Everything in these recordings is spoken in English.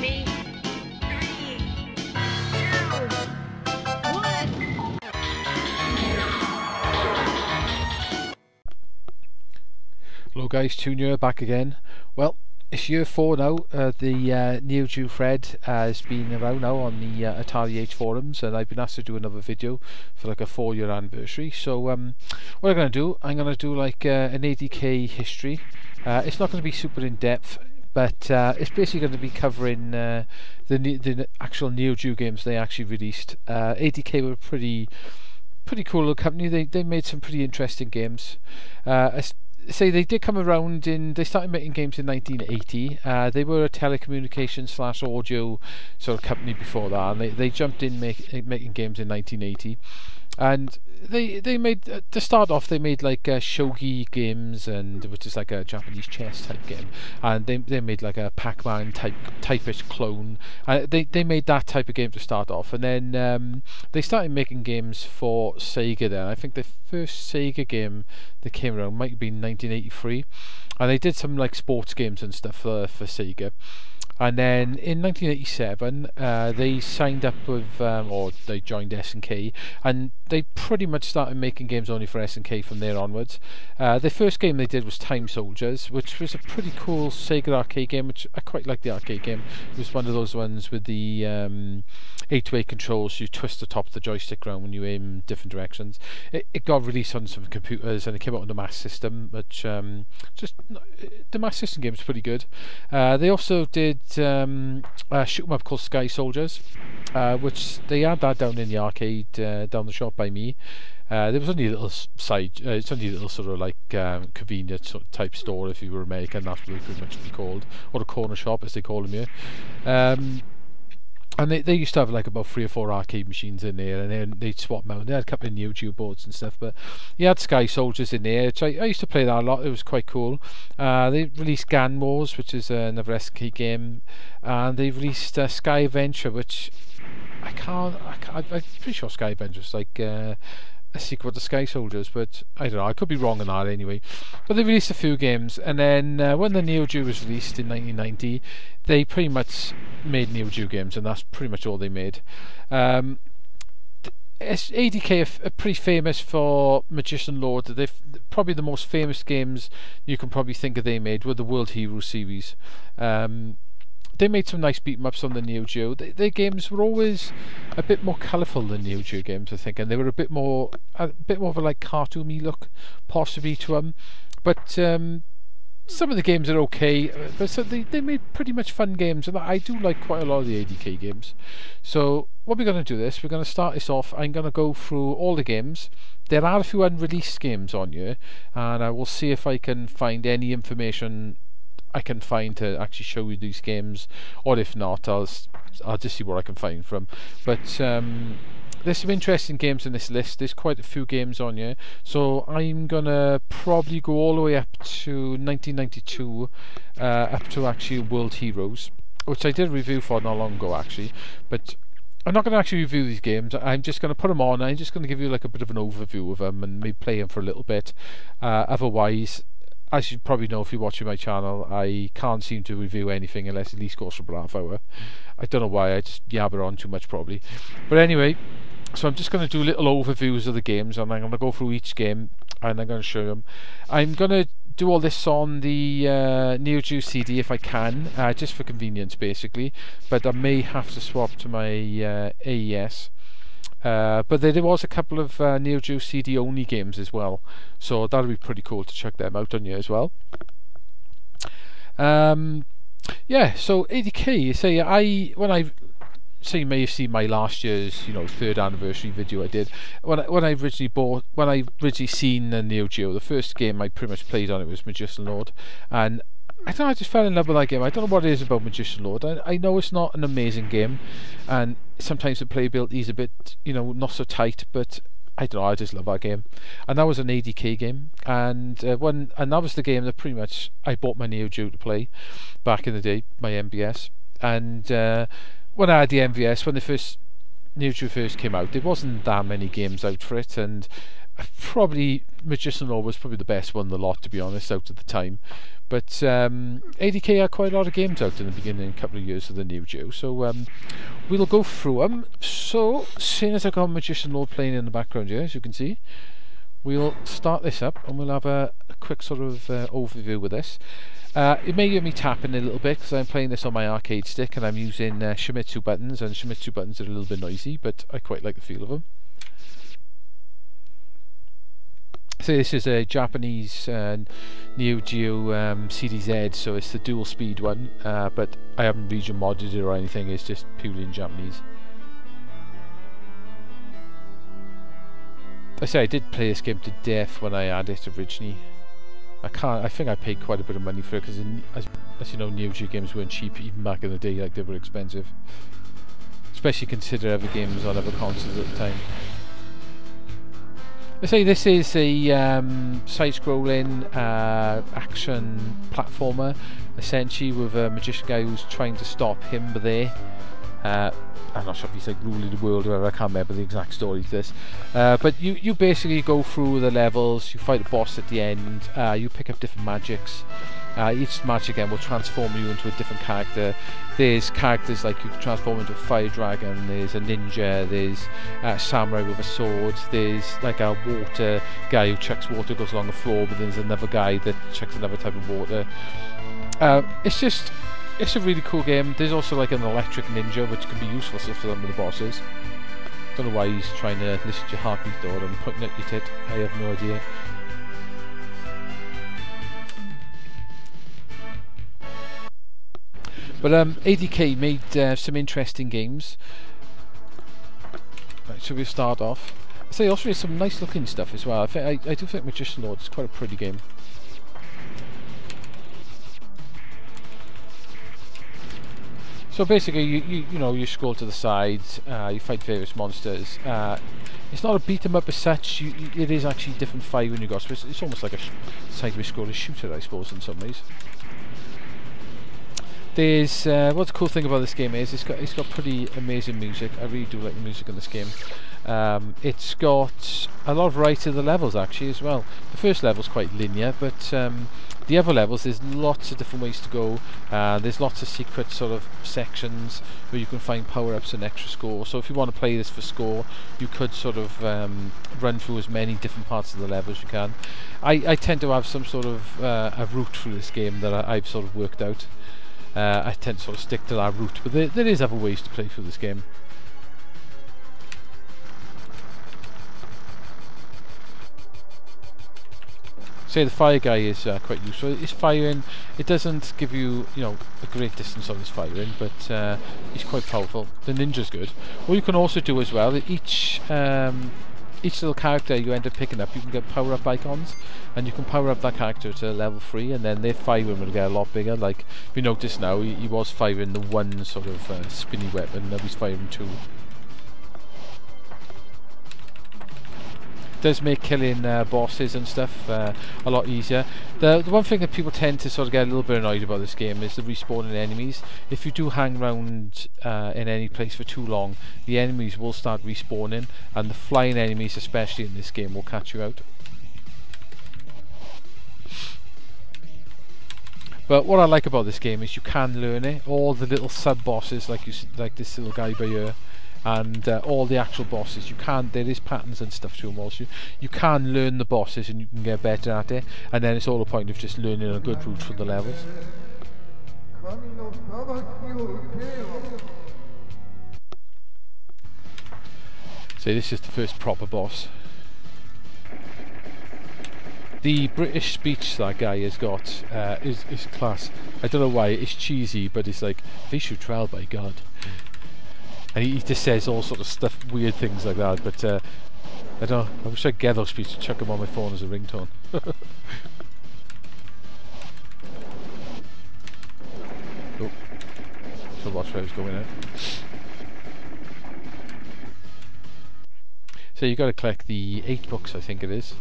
baby. 3, 2, 1. Hello guys, Tuner back again. Well, it's year 4 now. The NeoGeo thread has been around now on the Atari Age forums, and I've been asked to do another video for like a 4-year anniversary. So what I'm going to do like an ADK history. It's not going to be super in depth, but it's basically going to be covering the actual NeoGeo games they actually released. ADK were a pretty cool little company. They made some pretty interesting games. Say they did come around they started making games in 1980. They were a telecommunications / audio sort of company before that, and they jumped in making games in 1980. And they made, to start off, they made like shogi games, and which is like a Japanese chess type game, and they made like a Pac-Man typish clone. They made that type of game to start off, and then they started making games for Sega. Then I think the first Sega game that came around might have been 1983, and they did some like sports games and stuff for Sega. And then in 1987 they signed up with, or they joined SNK, and they pretty much started making games only for SNK from there onwards. The first game they did was Time Soldiers, which was a pretty cool Sega arcade game, which I quite like the arcade game. It was one of those ones with the 8-way controls. You twist the top of the joystick around when you aim in different directions. It got released on some computers, and it came out on the Mass System, which just the Mass System game is pretty good. They also did shoot 'em up called Sky Soldiers, which they had that down in the arcade down the shop by me. There was only a little it's only a little sort of like convenience sort of type store. If you were American, that's what they pretty much be called, or a corner shop as they call them here. And they used to have like about 3 or 4 arcade machines in there, and then they'd swap them out. They had a couple of NeoGeo boards and stuff, but you had Sky Soldiers in there. So I used to play that a lot. It was quite cool. They released Gan Wars, which is another SNK game, and they released Sky Adventure, which I'm pretty sure Sky Adventure is like a sequel to Sky Soldiers, but I don't know, I could be wrong on that anyway. But they released a few games, and then when the NeoGeo was released in 1990, they pretty much made NeoGeo games, and that's pretty much all they made. ADK are pretty famous for Magician Lord. They've probably the most famous games you can probably think of they made were the World Hero series. They made some nice beat 'em ups on the NeoGeo. Their games were always a bit more colourful than NeoGeo games, I think, and they were a bit more of a like cartoony look possibly to them. But some of the games are okay, but so they made pretty much fun games, and I do like quite a lot of the ADK games. So what we're going to do this, we're going to start this off. I'm going to go through all the games. There are a few unreleased games on here, and I will see if I can find any information I can find to actually show you these games, or if not, I'll just see what I can find from. But there's some interesting games in this list. There's quite a few games on here, so I'm gonna probably go all the way up to 1992, up to actually World Heroes, which I did a review for not long ago actually. But I'm not going to actually review these games. I'm just going to put them on. I'm just going to give you like a bit of an overview of them and maybe play them for a little bit. Otherwise, as you probably know if you're watching my channel, I can't seem to review anything unless it at least goes for a half hour. I don't know why, I just yabber on too much probably. But anyway, so I'm just going to do little overviews of the games, and I'm going to go through each game and I'm going to show them. I'm going to do all this on the NeoGeo CD if I can, just for convenience basically, but I may have to swap to my AES. But there was a couple of NeoGeo CD only games as well, so that'll be pretty cool to check them out on here as well. Yeah, so ADK, you say you may have seen my last year's 3rd anniversary video I did. When I originally seen the NeoGeo, the first game I pretty much played on it was Magician Lord, and I don't know, I just fell in love with that game. I don't know what it is about Magician Lord. I know it's not an amazing game, and sometimes the playability is a bit, not so tight, but I don't know, I just love that game. And that was an ADK game, and that was the game that pretty much I bought my NeoGeo to play back in the day, my MVS. And when I had the MVS, when the first NeoGeo first came out, there wasn't that many games out for it, and probably Magician Law was probably the best one of the lot, to be honest, out at the time. But ADK had quite a lot of games out in the beginning, a couple of years of the Neo Geo, so we'll go through them. So, seeing as I've got Magician Law playing in the background here, as you can see, we'll start this up and we'll have a quick sort of overview with this. It may hear me tapping a little bit because I'm playing this on my arcade stick and I'm using Shimizu buttons, and Shimizu buttons are a little bit noisy, but I quite like the feel of them. So this is a Japanese Neo Geo CDZ, so it's the dual speed one, but I haven't region modded it or anything, it's just purely in Japanese. I say I did play this game to death when I had it originally. I think I paid quite a bit of money for it because, as you know, Neo Geo games weren't cheap even back in the day, like they were expensive. Especially consider other games on other consoles at the time. I say this is a side-scrolling action platformer, essentially, with a magician guy who's trying to stop him there. I'm not sure if he's like ruling the world or whatever, I can't remember the exact story of this. But you basically go through the levels, you fight a boss at the end, you pick up different magics. Each magic again will transform you into a different character. There's characters like you can transform into a fire dragon, there's a ninja, there's a samurai with a sword, there's like a water guy who chucks water, goes along the floor, but there's another guy that chucks another type of water. It's a really cool game. There's also like an electric ninja which can be useful for some of the bosses. Don't know why he's trying to listen to your heartbeat though and putting at your tit. I have no idea. But ADK made some interesting games. Right, so we'll start off. I say also there's some nice looking stuff as well. I do think Magician Lord is quite a pretty game. So basically, you scroll to the sides, you fight various monsters. It's not a beat 'em up as such. It is actually different firing you got. So it's almost like a sideways scrolling shooter, I suppose, in some ways. There's what's the cool thing about this game is it's got pretty amazing music. I really do like the music in this game. It's got a lot of variety to the levels actually as well. The first level's quite linear, but the other levels there's lots of different ways to go. There's lots of secret sort of sections where you can find power-ups and extra score. So if you want to play this for score, you could sort of run through as many different parts of the level as you can. I tend to have some sort of a route through this game that I've sort of worked out. I tend to sort of stick to that route, but there is other ways to play through this game. Say the fire guy is quite useful. His firing, it doesn't give you, a great distance on his firing, but he's quite powerful. The ninja's good. What you can also do as well, each little character you end up picking up, you can get power-up icons, and you can power up that character to level 3, and then their firing will get a lot bigger. Like, if you notice now, he was firing the one sort of spinny weapon, now he's firing 2. Does make killing bosses and stuff a lot easier. The one thing that people tend to sort of get a little bit annoyed about this game is the respawning enemies. If you do hang around in any place for too long, the enemies will start respawning, and the flying enemies, especially in this game, will catch you out. But what I like about this game is you can learn it. All the little sub bosses, like this little guy by here, and all the actual bosses, there is patterns and stuff to them also. You can learn the bosses and you can get better at it, and then it's all a point of just learning a good route for the levels. So this is the first proper boss. The British speech that guy has got is class. I don't know why, it's cheesy, but it's like, they should trial by God. And he just says all sort of stuff, weird things like that, but I don't know, I wish I could get those speeches to chuck them on my phone as a ringtone. Oh, so watch where I was going out. So you got to collect the 8 books, I think it is.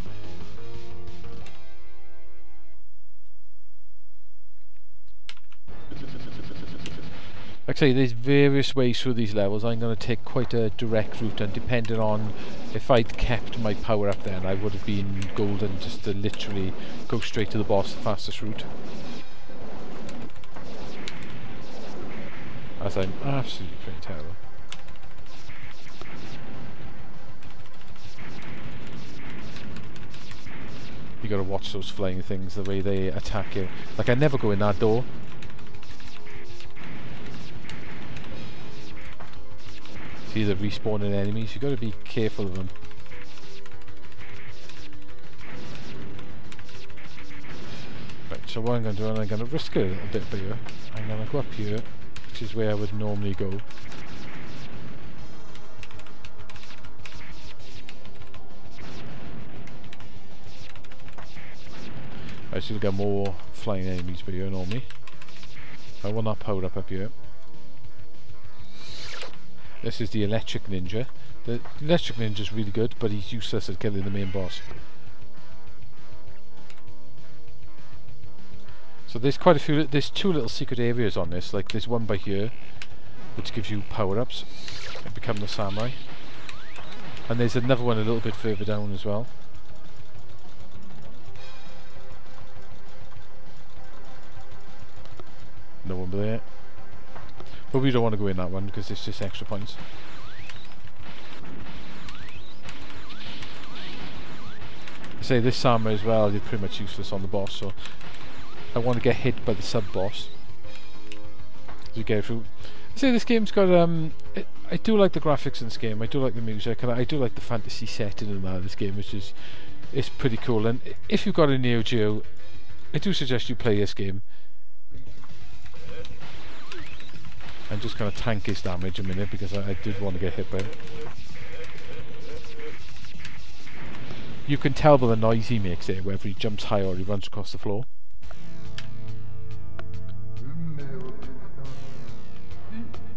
Like I say, there's various ways through these levels. I'm going to take quite a direct route, and depending on if I'd kept my power up then, I would have been golden just to literally go straight to the boss, the fastest route. As I'm absolutely pretty terrible. You gotta watch those flying things, the way they attack you. Like, I never go in that door. See the respawning enemies, you gotta be careful of them. Right, so what I'm gonna do, I'm gonna risk it a little bit here. I'm gonna go up here, which is where I would normally go. I still get more flying enemies by here normally. I want that powered up here. This is the electric ninja. The electric ninja is really good, but he's useless at killing the main boss. So there's quite a few. There's two little secret areas on this. Like there's one by here, which gives you power-ups and become the samurai. And there's another one a little bit further down as well. No one there. But we don't want to go in that one because it's just extra points. I say this samurai as well, you're pretty much useless on the boss, so I want to get hit by the sub-boss as you go through. I say this game's got I do like the graphics in this game, I do like the music, and I do like the fantasy setting in this game, which is it's pretty cool. And if you've got a Neo Geo, I do suggest you play this game. I'm just going to tank his damage a minute because I did want to get hit by him. You can tell by the noise he makes there, whether he jumps high or he runs across the floor.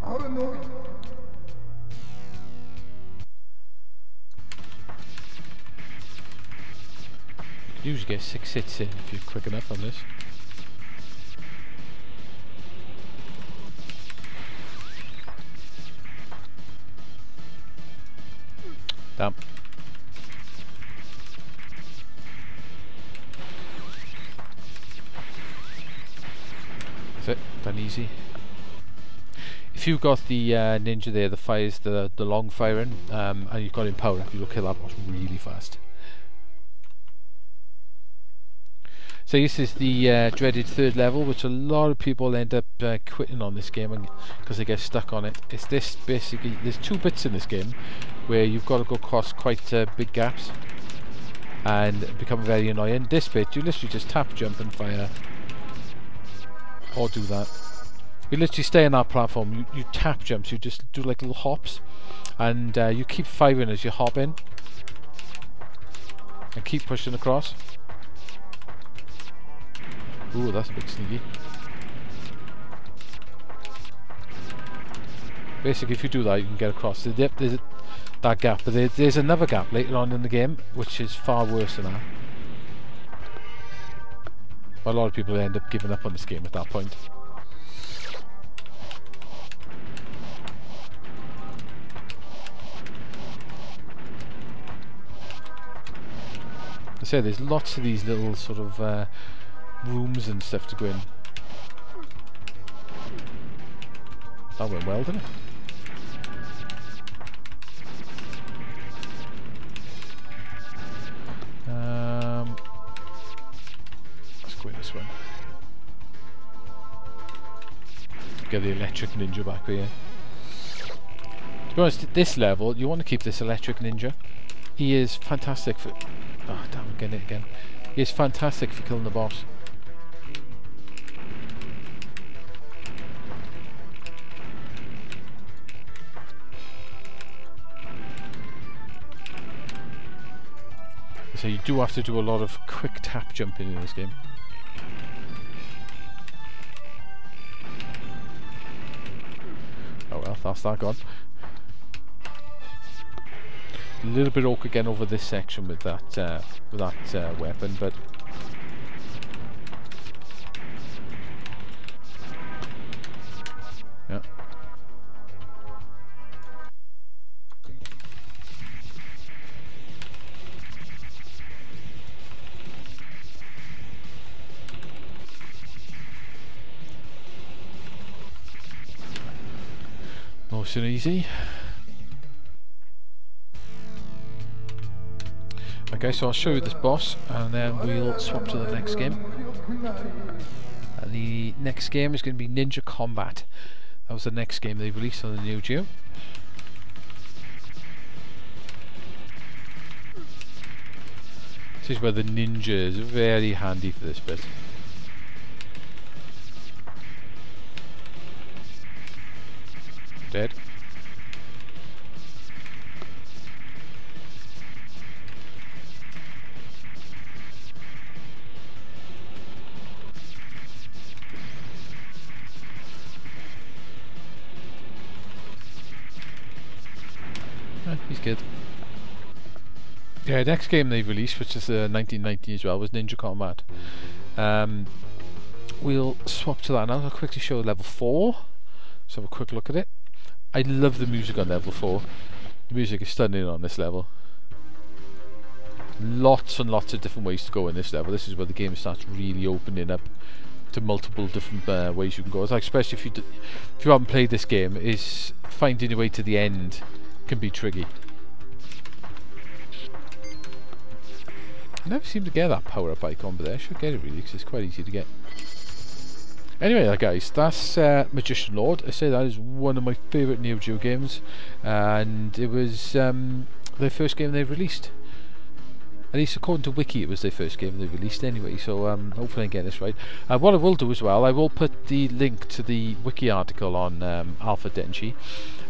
You can usually get 6 hits in if you're quick enough on this. Damn. That's it, done easy. If you've got the ninja there that fires the long firing, and you've got him powered up, you'll kill that boss really fast. So this is the dreaded third level, which a lot of people end up quitting on this game because they get stuck on it. It's this basically, there's 2 bits in this game where you've got to go across quite big gaps and become very annoying. This bit, you literally just tap, jump and fire, or do that. You literally stay on that platform, you tap jumps, you just do like little hops, and you keep firing as you hop in and keep pushing across. Ooh, that's a bit sneaky. Basically, if you do that, you can get across. There's that gap, but there's another gap later on in the game, which is far worse than that. A lot of people end up giving up on this game at that point. I say there's lots of these little sort of rooms and stuff to go in. That went well, didn't it? Let's go in this one. Get the electric ninja back here. To be honest, this level, you want to keep this electric ninja. He is fantastic for... Oh, damn, I'm getting it again. He is fantastic for killing the boss. So you do have to do a lot of quick tap jumping in this game. Oh well, that's that gone. A little bit awkward getting over this section with that weapon, but yeah, Nice and easy. Okay, so I'll show you this boss and then we'll swap to the next game. And the next game is going to be Ninja Combat. That was the next game they released on the NeoGeo. This is where the ninja is very handy for this bit. Dead. He's good. Yeah, next game they released, which is 1990 as well, was Ninja Combat. We'll swap to that now. I'll quickly show level 4. Let's have a quick look at it. I love the music on level 4. The music is stunning on this level. Lots and lots of different ways to go in this level. This is where the game starts really opening up to multiple different ways you can go. It's like, especially if you haven't played this game, is finding your way to the end can be tricky. I never seem to get that power up icon, but I should get it really because it's quite easy to get. Anyway, guys, that's Magician Lord. I say that is one of my favourite Neo Geo games, and it was their first game they released. At least according to Wiki, it was their first game they released anyway, so hopefully I get this right. What I will do as well, I will put the link to the Wiki article on Alpha Denshi,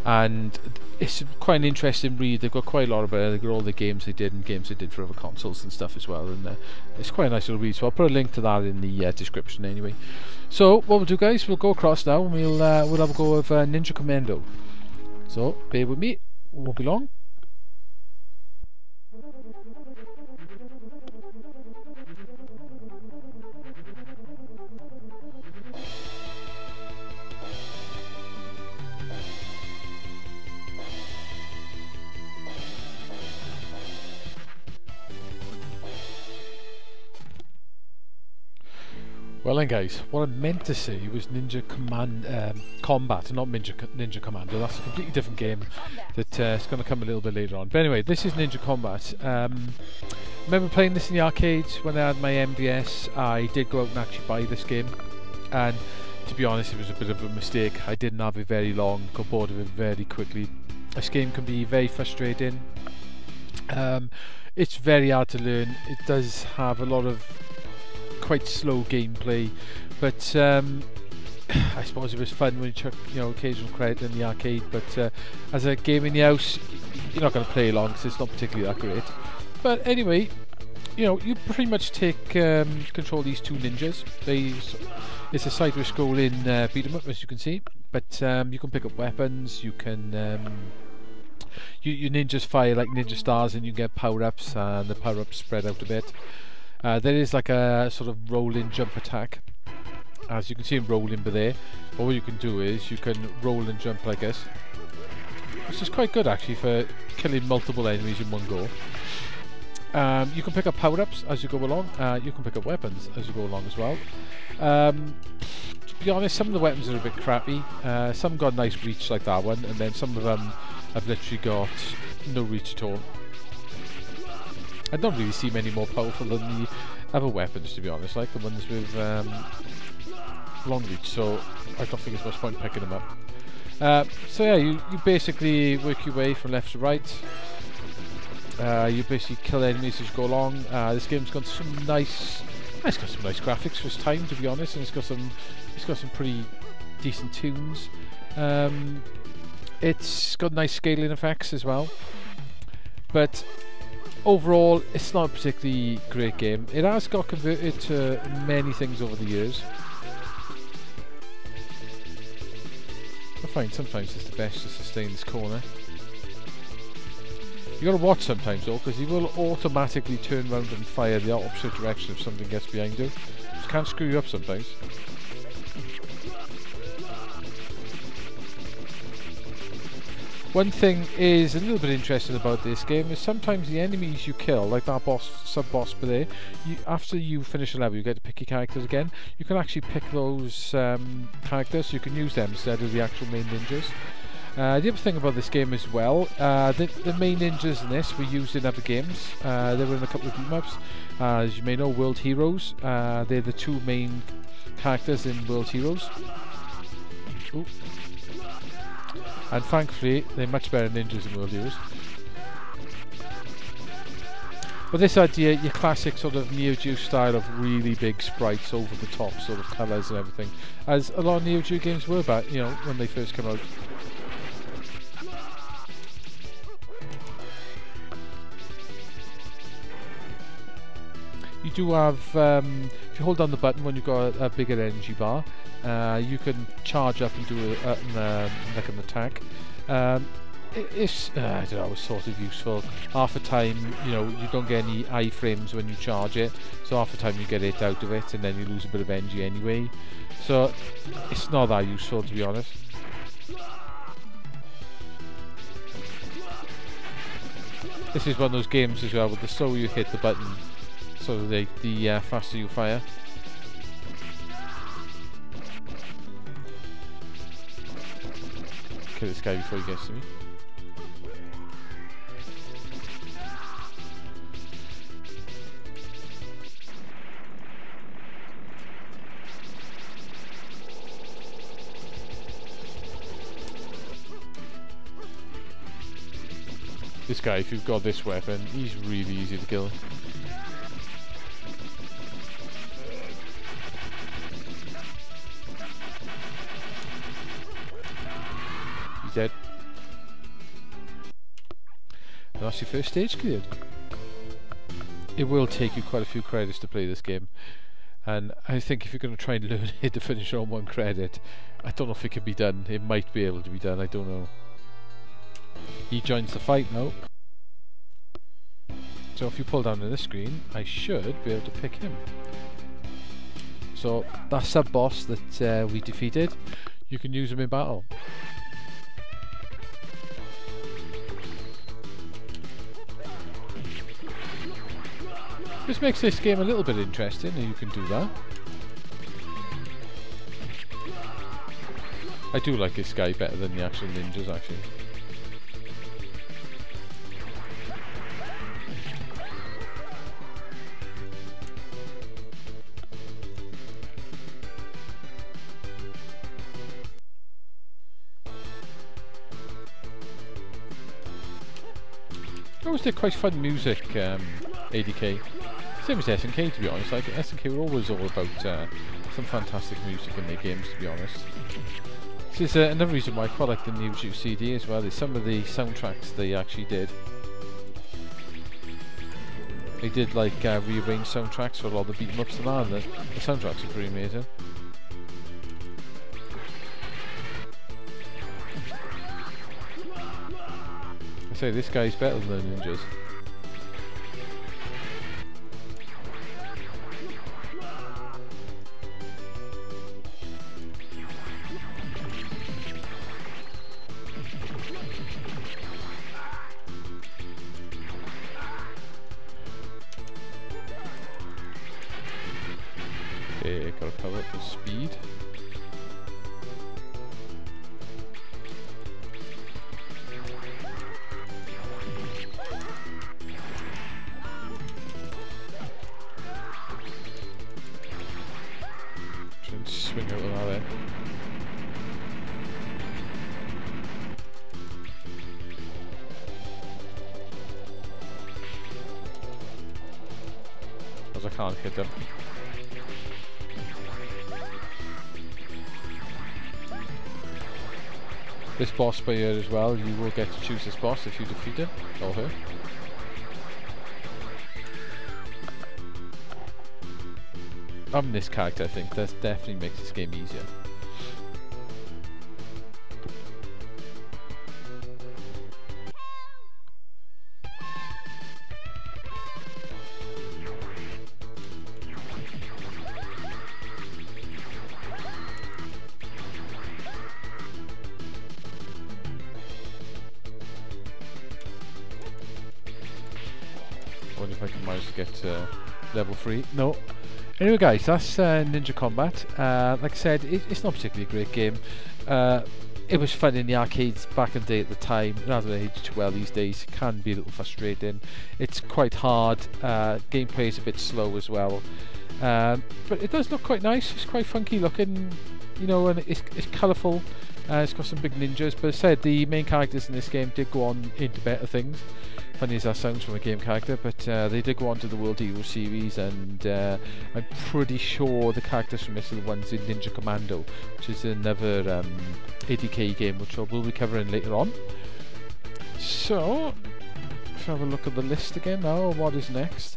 and it's quite an interesting read. They've got quite a lot about it. They've got all the games they did and games they did for other consoles and stuff as well, and it's quite a nice little read, so I'll put a link to that in the description anyway. So what we'll do, guys, we'll go across now and we'll have a go of Ninja Commando. So bear with me, won't be long. Well then, guys, what I meant to say was Ninja Combat, not Ninja Commando. That's a completely different game that is going to come a little bit later on. But anyway, this is Ninja Combat. Remember playing this in the arcades when I had my MVS. I did go out and actually buy this game, and to be honest, it was a bit of a mistake. I didn't have it very long, got bored of it very quickly. This game can be very frustrating. It's very hard to learn. It does have a lot of quite slow gameplay, but I suppose it was fun when you chuck, occasional credit in the arcade. But as a game in the house, you're not going to play long because it's not particularly that great. But anyway, you pretty much take control of these two ninjas. It's a sideways scrolling beat 'em up, as you can see. But you can pick up weapons. You can your ninjas fire like ninja stars, and you get power ups, and the power ups spread out a bit. There is like a sort of rolling jump attack, as you can see him rolling by there. All you can do is you can roll and jump like this, which is quite good actually for killing multiple enemies in one go. You can pick up power-ups as you go along. You can pick up weapons as you go along as well. To be honest, some of the weapons are a bit crappy. Some got nice reach like that one, and then some of them have literally got no reach at all. I don't really see many more powerful than the other weapons, to be honest, like the ones with long reach, so I don't think it's much point picking them up. So yeah, you basically work your way from left to right. You basically kill enemies as you go along. This game's got some nice graphics for its time, to be honest, and it's got some pretty decent tunes. It's got nice scaling effects as well, but overall, it's not a particularly great game. It has got converted to many things over the years. I find sometimes it's the best just to stay in this corner. You got to watch sometimes though, because he will automatically turn around and fire the opposite direction if something gets behind you. It can screw you up sometimes. One thing is a little bit interesting about this game is sometimes the enemies you kill, like that sub-boss there, after you finish a level you get to pick your characters again. You can actually pick those characters, so you can use them instead of the actual main ninjas. The other thing about this game as well, the main ninjas in this were used in other games. They were in a couple of beat-em-ups. As you may know, World Heroes. They're the two main characters in World Heroes. Ooh. And thankfully, they're much better ninjas in World Heroes. But this idea, your classic sort of Neo Geo style of really big sprites, over the top sort of colours and everything, as a lot of Neo Geo games were back, you know, when they first came out. You do have, if you hold down the button when you've got a bigger energy bar, you can charge up and do like an attack. It's I don't know, it's sort of useful. Half the time, you know, you don't get any iframes when you charge it, so half the time you get it out of it, and then you lose a bit of energy anyway. So it's not that useful, to be honest. This is one of those games as well, with the slower you hit the button, so the faster you fire. Kill this guy before he gets to me. This guy, if you've got this weapon, he's really easy to kill. He's dead. And that's your first stage cleared. It will take you quite a few credits to play this game, and I think if you're going to try and learn it to finish on 1 credit, I don't know if it can be done. It might be able to be done, I don't know. He joins the fight now. So if you pull down on this screen, I should be able to pick him. So that sub-boss that we defeated, you can use him in battle. This makes this game a little bit interesting, and you can do that. I do like this guy better than the actual ninjas, actually. I always did quite fun music, ADK. Same as SNK, to be honest. Like, SNK were always all about some fantastic music in their games, to be honest. This is another reason why I quite like the NeoGeo CD as well, is some of the soundtracks they actually did. They did like rearranged soundtracks for a lot of the beat-em-ups and that, and the soundtracks are pretty amazing. I say, this guy's better than the ninjas. Okay, gotta power up the speed. Try and swing out of that there. Because I can't hit them. This boss by here as well, you will get to choose this boss if you defeat him, or her. Having this character, I think, that definitely makes this game easier. Wonder if I can manage to get level 3. No. Anyway guys, that's Ninja Combat. Like I said, it's not particularly a great game. it was fun in the arcades back in the day at the time. It hasn't aged too well these days. It can be a little frustrating. It's quite hard. Gameplay is a bit slow as well. But it does look quite nice. It's quite funky looking, you know, and it's colourful. It's got some big ninjas. But as I said, the main characters in this game did go on into better things. Funny as that sounds from a game character, but they did go on to the World Hero series, and I'm pretty sure the characters from this are the ones in Ninja Commando, which is another ADK game which we'll be covering later on. So, let's have a look at the list again now. What is next?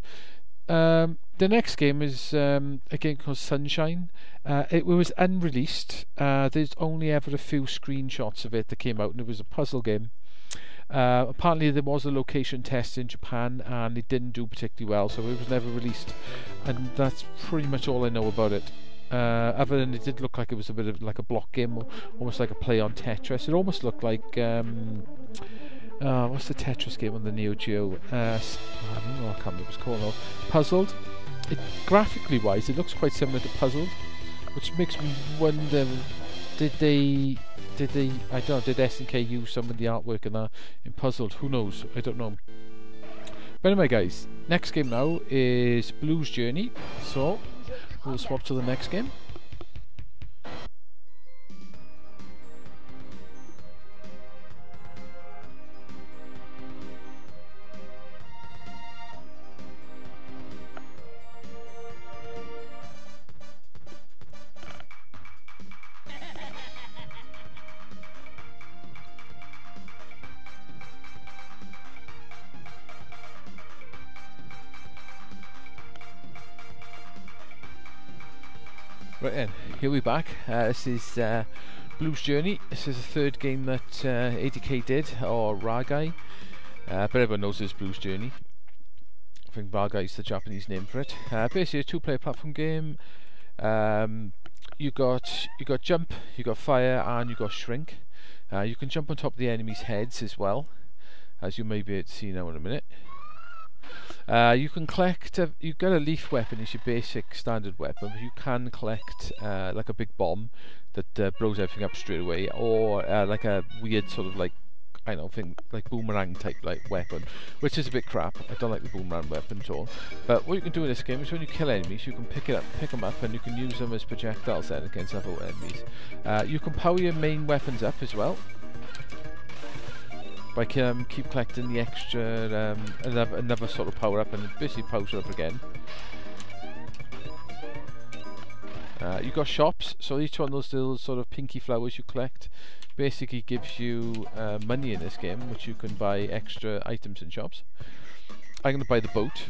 The next game is a game called Sunshine. It was unreleased. There's only ever a few screenshots of it that came out, and it was a puzzle game. Apparently there was a location test in Japan and it didn't do particularly well, so it was never released, and that's pretty much all I know about it. Other than it did look like it was a bit of like a block game, almost like a play on Tetris. It almost looked like what's the Tetris game on the NeoGeo? I don't know, I can't remember what it's called now. Puzzled. Graphically wise, it looks quite similar to Puzzled, which makes me wonder, did I don't know, did SNK use some of the artwork in that in Puzzled? Who knows? I don't know. But anyway, guys, next game now is Blues Journey. So we'll swap to the next game. Right then, here we're back. This is Blues Journey. This is the third game that ADK did, or Ragai, but everyone knows it's Blues Journey. I think Ragai is the Japanese name for it. Basically a two-player platform game. You got jump, you got fire, and you got shrink. You can jump on top of the enemies' heads as well, as you may be able to see now in a minute. You can collect, you get a leaf weapon is your basic standard weapon, but you can collect like a big bomb that blows everything up straight away, or like a weird sort of like, I don't think, like boomerang type like weapon, which is a bit crap. I don't like the boomerang weapon at all. But what you can do in this game is when you kill enemies, you can pick them up, and you can use them as projectiles then against other enemies. You can power your main weapons up as well by keep collecting the extra another sort of power up, and it basically powers it up again. You've got shops, so each one of those little sort of pinky flowers you collect basically gives you money in this game, which you can buy extra items in shops. I'm going to buy the boat.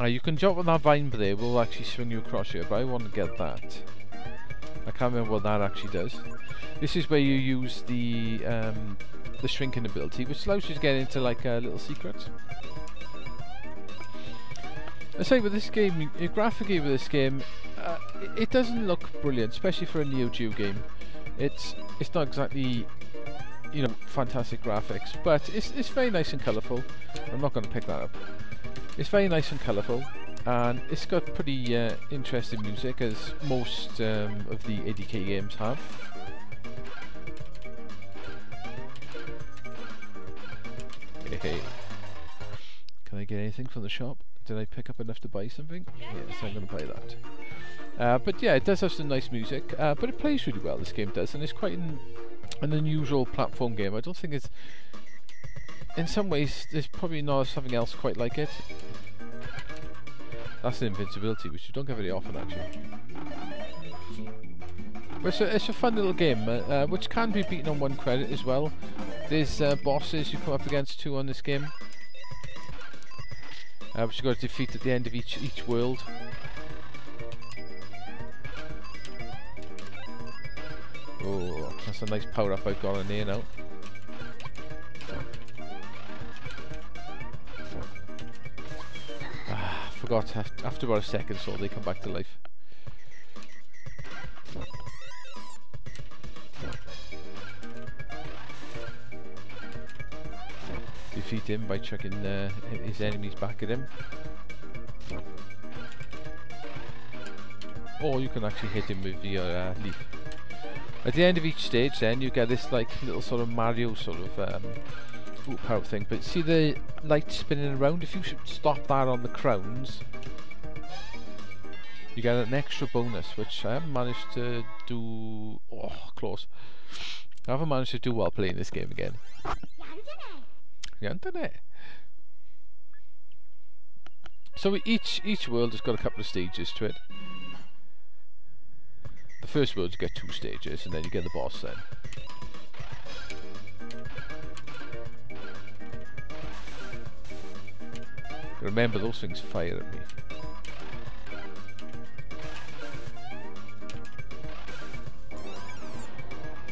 You can jump on that vine there, will actually swing you across here, but I want to get that. I can't remember what that actually does. This is where you use the shrinking ability, which allows you to get into like little secrets. I say with this game, graphically with this game, it doesn't look brilliant, especially for a NeoGeo game. It's not exactly, you know, fantastic graphics, but it's very nice and colourful. I'm not going to pick that up. It's very nice and colourful, and it's got pretty interesting music, as most of the ADK games have. Hey. Can I get anything from the shop? Did I pick up enough to buy something? Yes, I'm going to buy that. But yeah, it does have some nice music, but it plays really well, this game does, and it's quite an unusual platform game. I don't think it's... In some ways, there's probably not something else quite like it. That's the invincibility, which you don't get very often, actually. But it's a fun little game, which can be beaten on one credit as well. There's bosses you come up against too on this game, which you've got to defeat at the end of each world. Oh, that's a nice power up I've got on here now. Forgot, after about a second or so they come back to life. Defeat him by chucking his enemies back at him. Or you can actually hit him with your leaf. At the end of each stage then you get this like little sort of Mario sort of power thing, but see the light spinning around, if you should stop that on the crowns you get an extra bonus, which I haven't managed to do. Oh, close. I haven't managed to do while playing this game again. So each world has got a couple of stages to it. The first world you get 2 stages, and then you get the boss then. Remember, those things fire at me.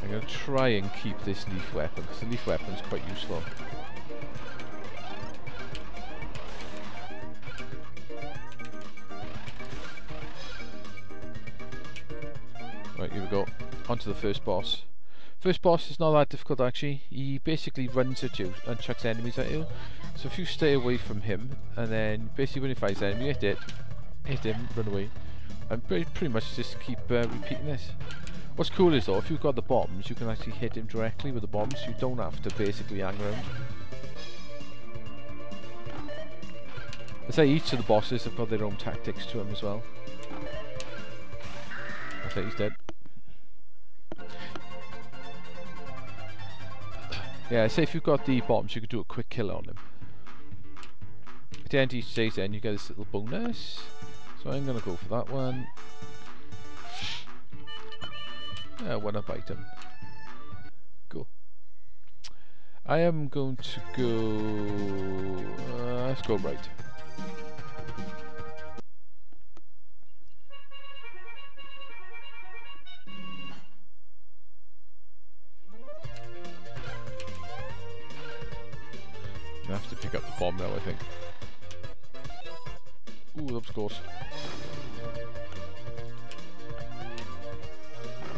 I'm going to try and keep this leaf weapon, because the leaf weapon is quite useful. Right, here we go. On to the first boss. First boss is not that difficult actually. He basically runs at you and chucks enemies at you. So if you stay away from him, and then basically when he finds an enemy, hit him, run away. And pretty much just keep repeating this. What's cool is though, if you've got the bombs, you can actually hit him directly with the bombs. You don't have to basically hang around. I say each of the bosses have got their own tactics to them as well. I say he's dead. Yeah, I say if you've got the bombs, you could do a quick kill on him. At the end of each stage then you get this little bonus. So I'm going to go for that one. One up item. Cool. I am going to go... let's go right. I have to pick up the bomb now, I think. Ooh, that was close.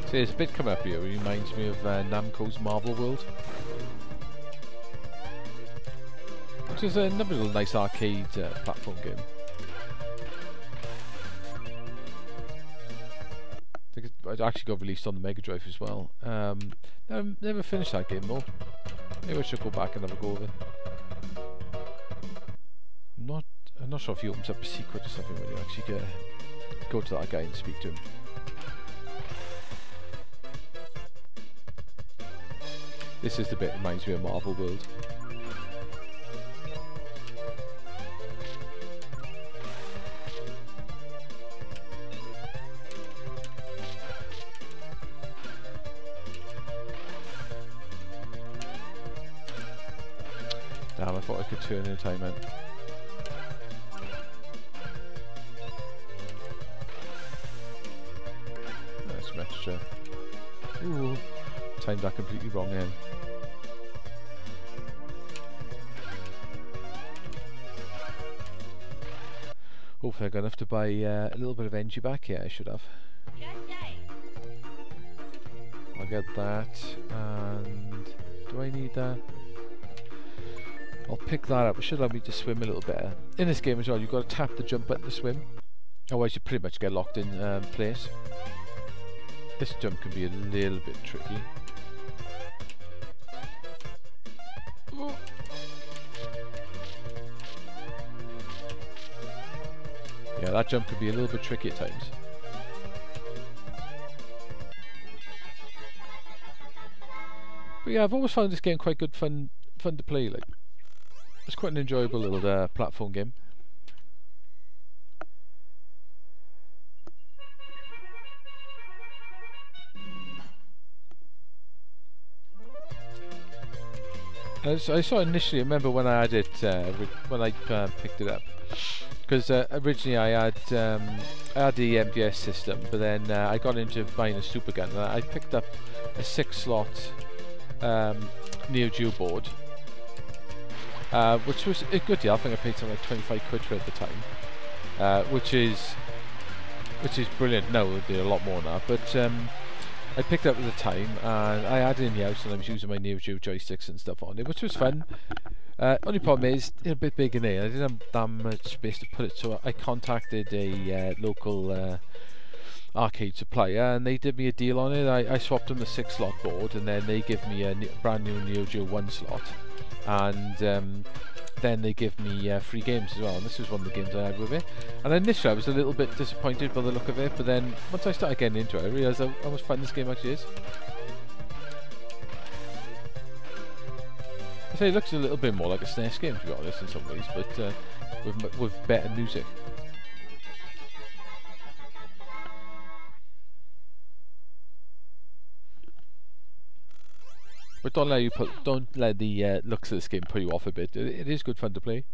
See, there's a bit coming up here. It reminds me of Namco's Marvel World, which is another little nice arcade platform game. I think it actually got released on the Mega Drive as well. Never finished that game though. Maybe I should go back and have a go of it. I'm not sure if he opens up a secret or something when you actually go to that guy and speak to him. This is the bit that reminds me of Marvel World. Damn, I thought I could turn in a time out. Some extra. Ooh, timed that completely wrong then. Hopefully I'm going to have to buy a little bit of energy back here. I should have. I'll get that. And do I need that? I'll pick that up. It should allow me to swim a little better. In this game as well, you've got to tap the jump button to swim. Otherwise you pretty much get locked in place. This jump can be a little bit tricky. Ooh. Yeah, that jump can be a little bit tricky at times. But yeah, I've always found this game quite good fun to play. Like, it's quite an enjoyable little platform game. I saw initially, I remember when I had it, when I picked it up, because originally I had the MDS system, but then I got into buying a super gun, and I picked up a 6-slot NeoGeo board, which was a good deal. I think I paid something like 25 quid for it at the time, which is brilliant. No, they're a lot more now, but I picked it up at the time, and I had it in the house, and I was using my NeoGeo joysticks and stuff on it, which was fun. Only problem is, it's a bit big in here. I didn't have that much space to put it, so I contacted a local arcade supplier, and they did me a deal on it. I swapped them the 6-slot board, and then they give me a brand new NeoGeo 1-slot, and then they give me free games as well, and this was one of the games I had with it. And initially I was a little bit disappointed by the look of it, but then once I started getting into it, I realised how much fun this game actually is. I say it looks a little bit more like a SNES game, to be honest, in some ways, but with better music. But don't let the looks of this game put you off a bit. It is good fun to play.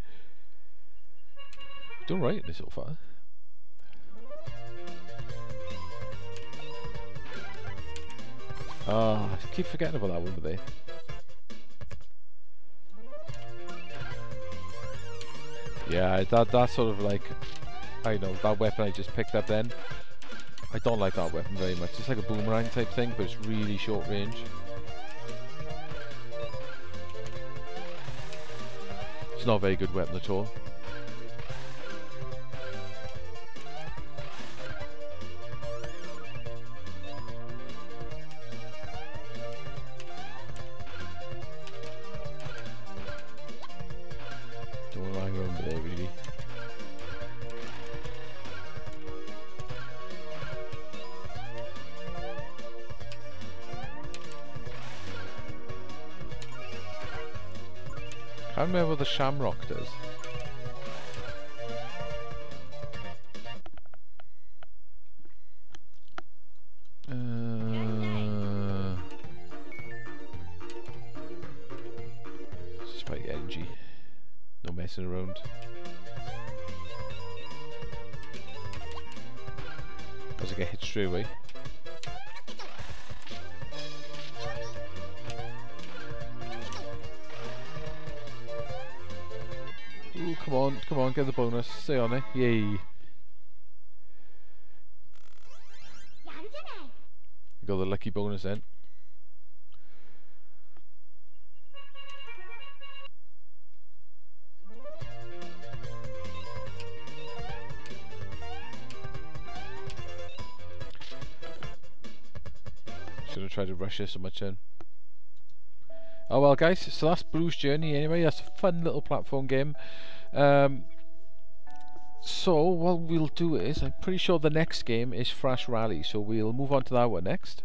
Doing right in this so far. I keep forgetting about that one over there. Yeah, that sort of like, I know, that weapon I just picked up then. I don't like that weapon very much. It's like a boomerang type thing, but it's really short range. It's not a very good weapon at all. Don't want to hang around there really. I can't remember what the Shamrock does. Just by energy. No messing around. As I get hit straight away. Ooh, come on, get the bonus. Stay on it. Yay. You got the lucky bonus then. Shouldn't have tried to rush this so much then. Oh well guys, so that's Bruce Journey anyway. That's a fun little platform game. So what we'll do is, I'm pretty sure the next game is Thrash Rally, so we'll move on to that one next.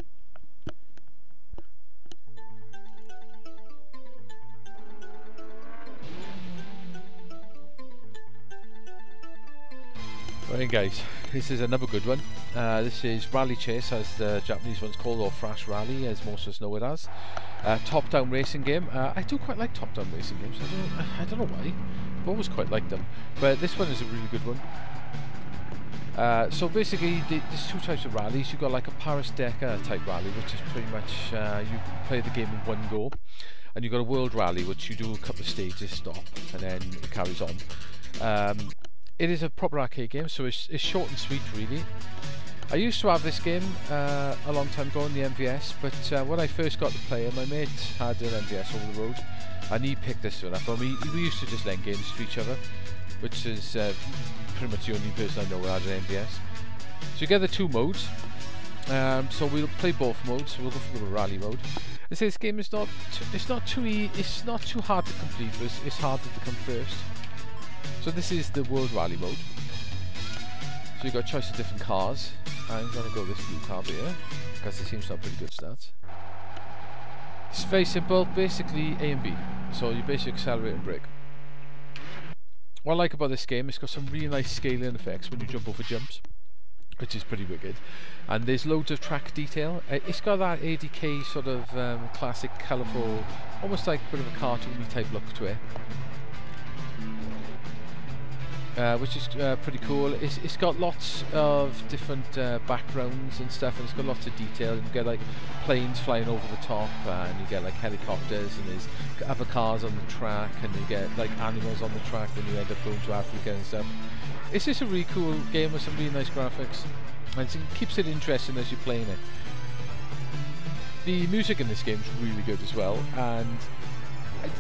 Right guys, this is another good one. This is Rally Chase, as the Japanese one's called, or Thrash Rally, as most of us know it as. Top-down racing game. I do quite like top-down racing games. I don't know why. I've always quite liked them. But this one is a really good one. So basically, there's two types of rallies. You've got like a Paris Deca type rally, which is pretty much you play the game in one go. And you've got a World Rally, which you do a couple of stages, stop, and then it carries on. It is a proper arcade game, so it's short and sweet, really. I used to have this game a long time ago on the MVS, but when I first got to play it, my mate had an MVS over the road, and he picked this one up. And we used to just lend games to each other, which is pretty much the only person I know who had an MVS. So you get the two modes. So we'll play both modes. So we'll go for the rally mode. I say this game is not too hard to complete, but it's harder to come first. So this is the World Rally mode. So you've got a choice of different cars. I'm going to go this blue car here, because it seems to have pretty good stats. It's very simple, basically A and B. So you basically accelerate and brake. What I like about this game, it's got some really nice scaling effects when you jump over jumps, which is pretty wicked. And there's loads of track detail. It's got that ADK sort of classic, colourful, almost like a bit of a cartoony type look to it. Which is pretty cool. It's got lots of different backgrounds and stuff, and it's got lots of detail. You get like planes flying over the top, and you get like helicopters, and there's other cars on the track, and you get like animals on the track when you end up going to Africa and stuff. It's just a really cool game with some really nice graphics, and it keeps it interesting as you're playing it. The music in this game is really good as well, and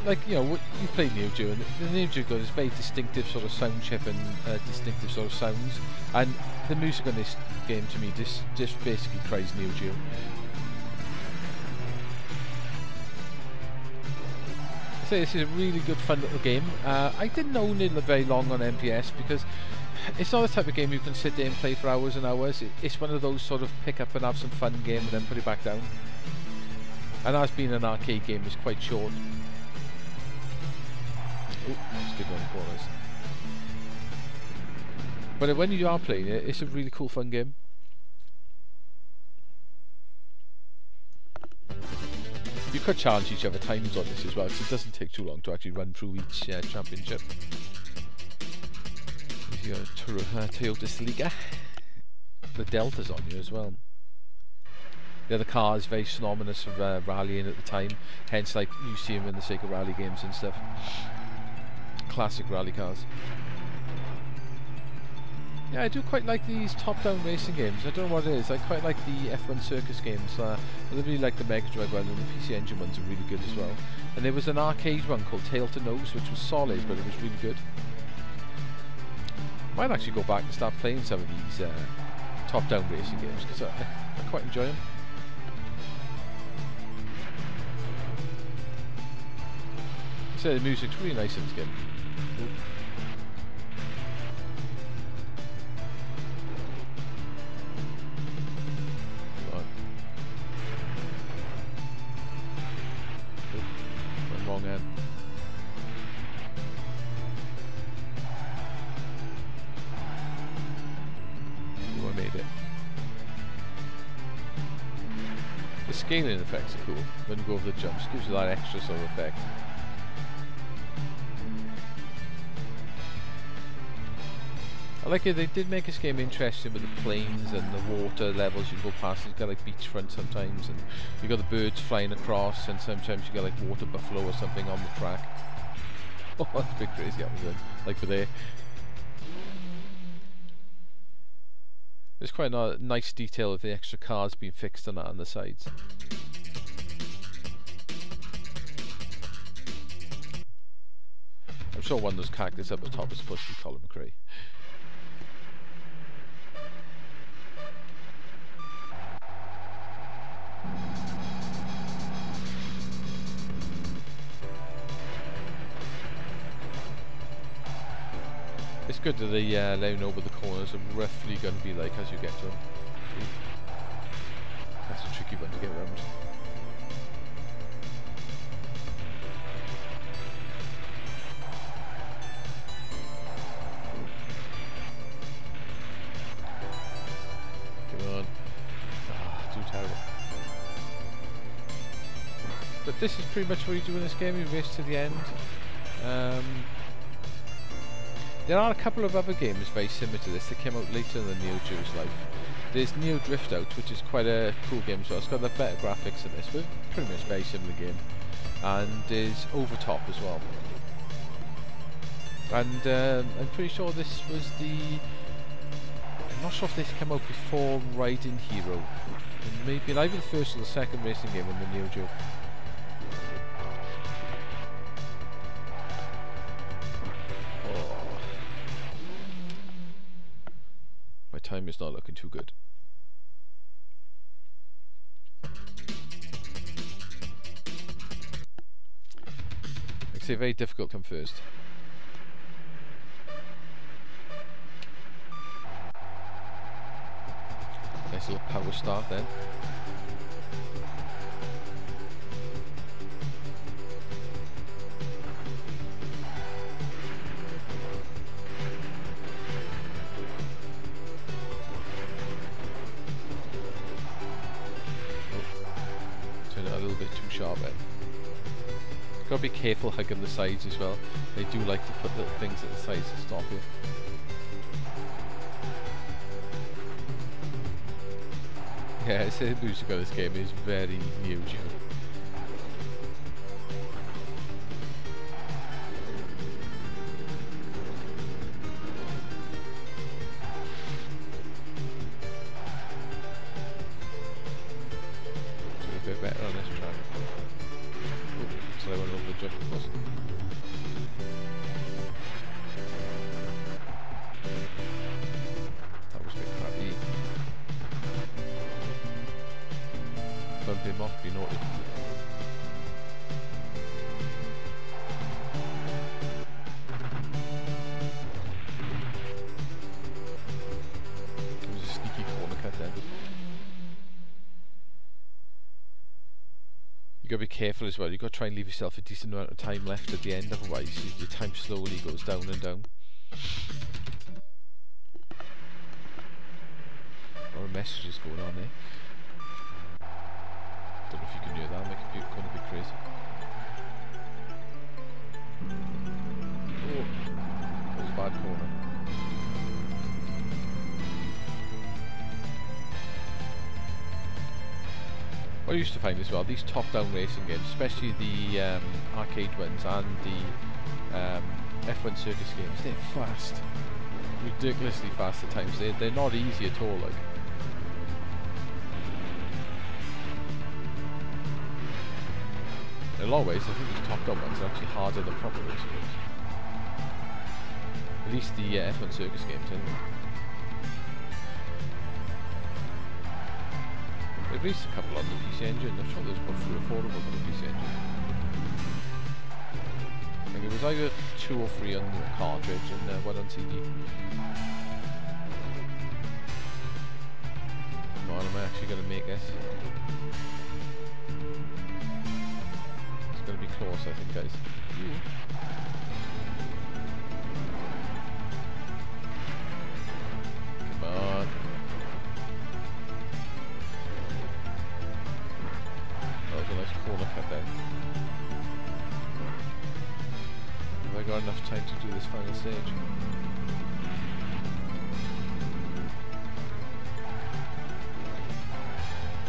like, you know, you play Neo Geo, and the Neo Geo has very distinctive sort of sound chip and distinctive sort of sounds, and the music on this game to me just basically cries Neo Geo. So this is a really good fun little game. I didn't own it very long on MPS because it's not the type of game you can sit there and play for hours and hours. It's one of those sort of pick up and have some fun game and then put it back down. And as being an arcade game, it's quite short. Oh, let's get on the corners. But when you are playing it, it's a really cool fun game. You could challenge each other times on this as well, because it doesn't take too long to actually run through each championship. Here's your Toyota Celica. The Delta's on you as well. The other car is very synonymous with rallying at the time, hence like you see them in the Deca Rally games and stuff. Classic rally cars. Yeah, I do quite like these top-down racing games. I don't know what it is. I quite like the F1 Circus games. I really like the Mega Drive one, and the PC Engine ones are really good as well. And there was an arcade one called Tail to Nose, which was solid, but it was really good. Might actually go back and start playing some of these top-down racing games, because I quite enjoy them. So the music's really nice in this game. Ooh. Wrong end. Oh, I made it. The scaling effects are cool. When you go over the jumps, gives you that extra sort of effect. I like it, they did make this game interesting with the planes and the water levels you go past. You've got like beachfront sometimes, and you've got the birds flying across, and sometimes you got like water buffalo or something on the track. Oh, that's a bit crazy, that was like for there. There's quite a nice detail of the extra cars being fixed on that on the sides. I'm sure one of those characters up the top is supposed to be Colin McRae. It's good that they let you know what the corners are roughly going to be like as you get to them. That's a tricky one to get around. Come on. Ah, too terrible. But this is pretty much what you do in this game. You race to the end. There are a couple of other games very similar to this that came out later in the Neo Geo's life. There's Neo Drift Out, which is quite a cool game as well. It's got like better graphics than this, but pretty much a very similar game. And there's Overtop as well. And I'm pretty sure this was the... I'm not sure if this came out before Riding Hero. It may be either the first or the second racing game on the Neo Geo. Time is not looking too good. Like I say, very difficult to come first. Nice little power start then. Gotta be careful hugging the sides as well. They do like to put little things at the sides to stop you. Yeah, the music of this game is very Neo Geo. Do a bit better on this track. Oh, so I went over the cartridge, of course. That was a bit crappy. Bump him off, be naughty. It was a sneaky corner cut then. You gotta be careful as well. You gotta try and leave yourself a decent amount of time left at the end, otherwise your time slowly goes down and down. A lot of messages going on there. Don't know if you can hear that, my computer going a bit crazy. Oh, that was a bad corner. What I used to find as well, these top-down racing games, especially the arcade ones and the F1 circus games, they're fast. Ridiculously fast at times. They're not easy at all, like. In a lot of ways, I think these top-down ones are actually harder than proper racing games. At least the F1 circus games, anyway. They released a couple on the PC Engine. I'm sure there's about 3 or 4 of them on the PC Engine. I think it was either 2 or 3 on the cartridge and 1 on CD. Come on, am I actually going to make this? It's going to be close, I think, guys. Come on. That was a nice corner cut then. Have I got enough time to do this final stage?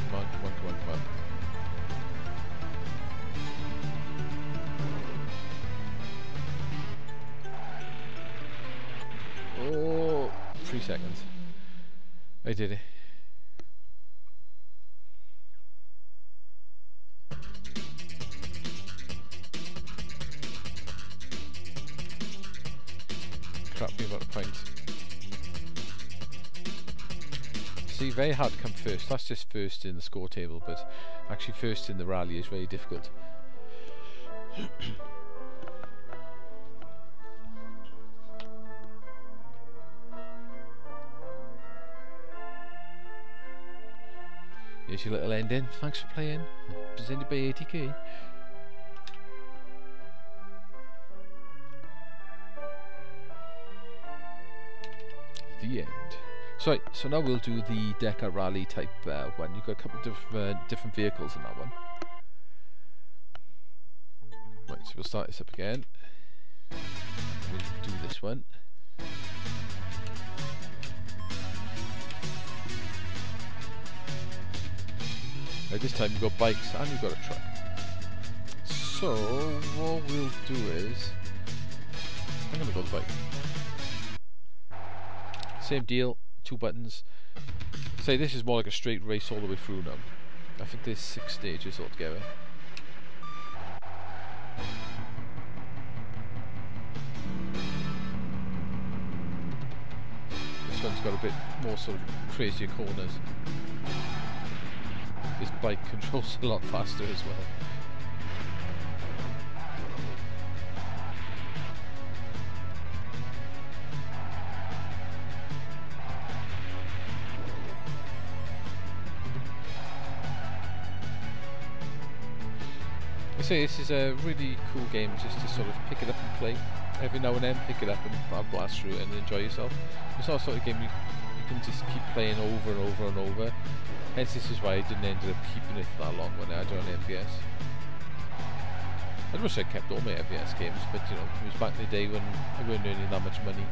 Come on, come on, come on, come on. Oh, 3 seconds. I did it. Crappy amount of points. See, very hard to come first. That's just first in the score table, but actually first in the rally is very difficult. Here's your little ending. Thanks for playing. Presented by ADK. The end. So now we'll do the Deca Rally type one. You've got a couple of different vehicles in that one. Right, so we'll start this up again. We'll do this one. Now this time you've got bikes and you've got a truck. So what we'll do is, I'm going to go the bike. Same deal, 2 buttons. Say this is more like a straight race all the way through now. I think there's 6 stages altogether. This one's got a bit more sort of crazier corners. This bike controls a lot faster as well. I say this is a really cool game just to sort of pick it up and play. Every now and then pick it up and blast through it and enjoy yourself. It's not a sort of game you can just keep playing over and over and over. Hence this is why I didn't end up keeping it for that long when I had it on MVS. I wish I kept all my MVS games, but you know, it was back in the day when I weren't earning that much money.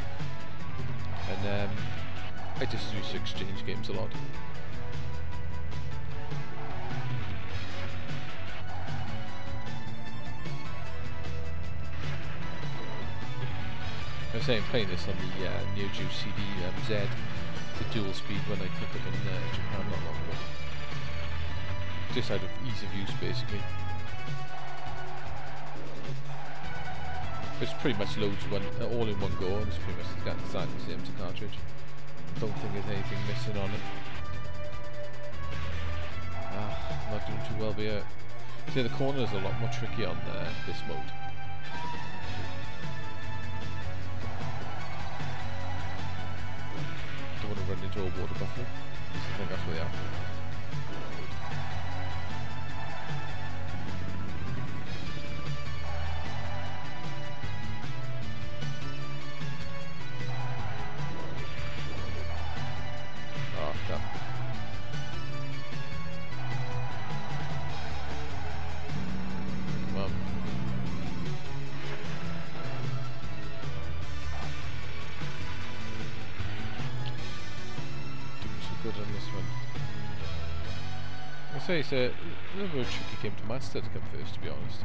And I just used to exchange games a lot. I was saying playing this on the NeoGeo CD Z, the dual speed when I took it in Japan not long ago. Just out of ease of use basically. It's pretty much loads all in one go, and it's pretty much exactly the same as the cartridge. Don't think there's anything missing on it. Not doing too well here. See, the corners are a lot more tricky on this mode. Don't want to run into a water buffalo. I think that's where they are. It's a little bit of a tricky game to master to come first, to be honest.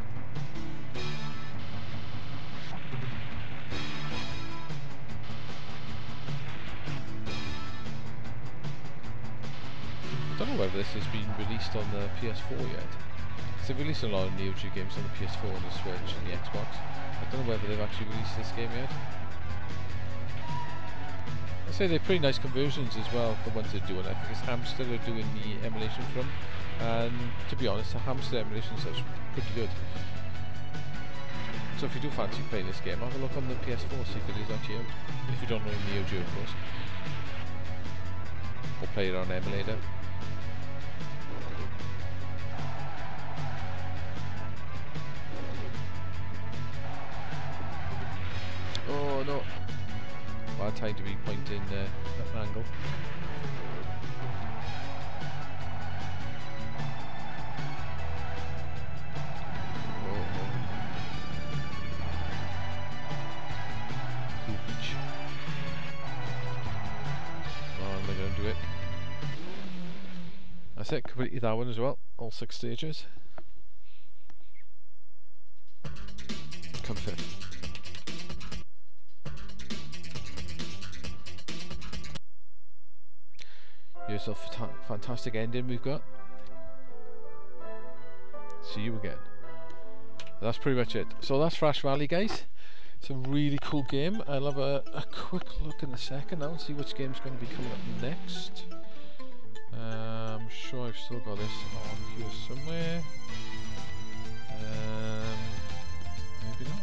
I don't know whether this has been released on the PS4 yet. Because they've released a lot of NeoGeo games on the PS4 and the Switch and the Xbox. I don't know whether they've actually released this game yet. I'd say they're pretty nice conversions as well, the ones they're doing. I think it's Hamster are doing the emulation from. And to be honest, the Hamster emulation stuff's pretty good. So if you do fancy playing this game, have a look on the PS4, see if it is actually out. If you don't know NeoGeo, of course. Or play it on emulator. Oh no! Bad time to be pointing at an angle. That's it, completed that one as well, all 6 stages. Come fifth. Here's a fantastic ending we've got. See you again. That's pretty much it. So that's Rash Rally, guys. It's a really cool game. I'll have a quick look in a second now and see which game's going to be coming up next. I'm sure I've still got this on here somewhere. Maybe not.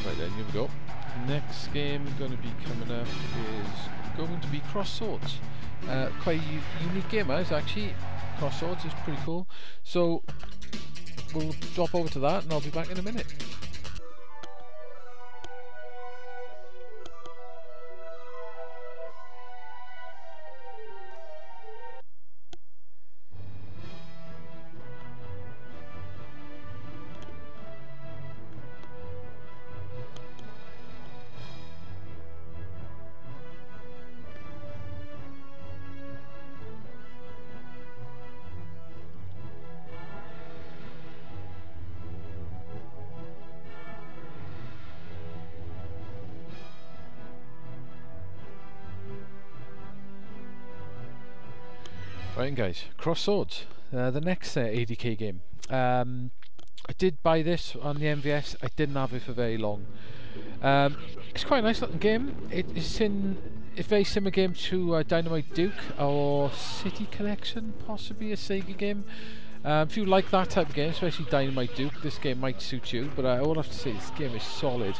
Right then, here we go. Next game going to be coming up is going to be Cross Swords. Quite a unique game, actually. Cross Swords is pretty cool. So we'll drop over to that, and I'll be back in a minute. Right guys, Cross Swords, the next ADK game. I did buy this on the MVS, I didn't have it for very long. It's quite a nice looking game. It's in a very similar game to Dynamite Duke or City Collection, possibly a Sega game. If you like that type of game, especially Dynamite Duke, this game might suit you, but all I have to say, this game is solid.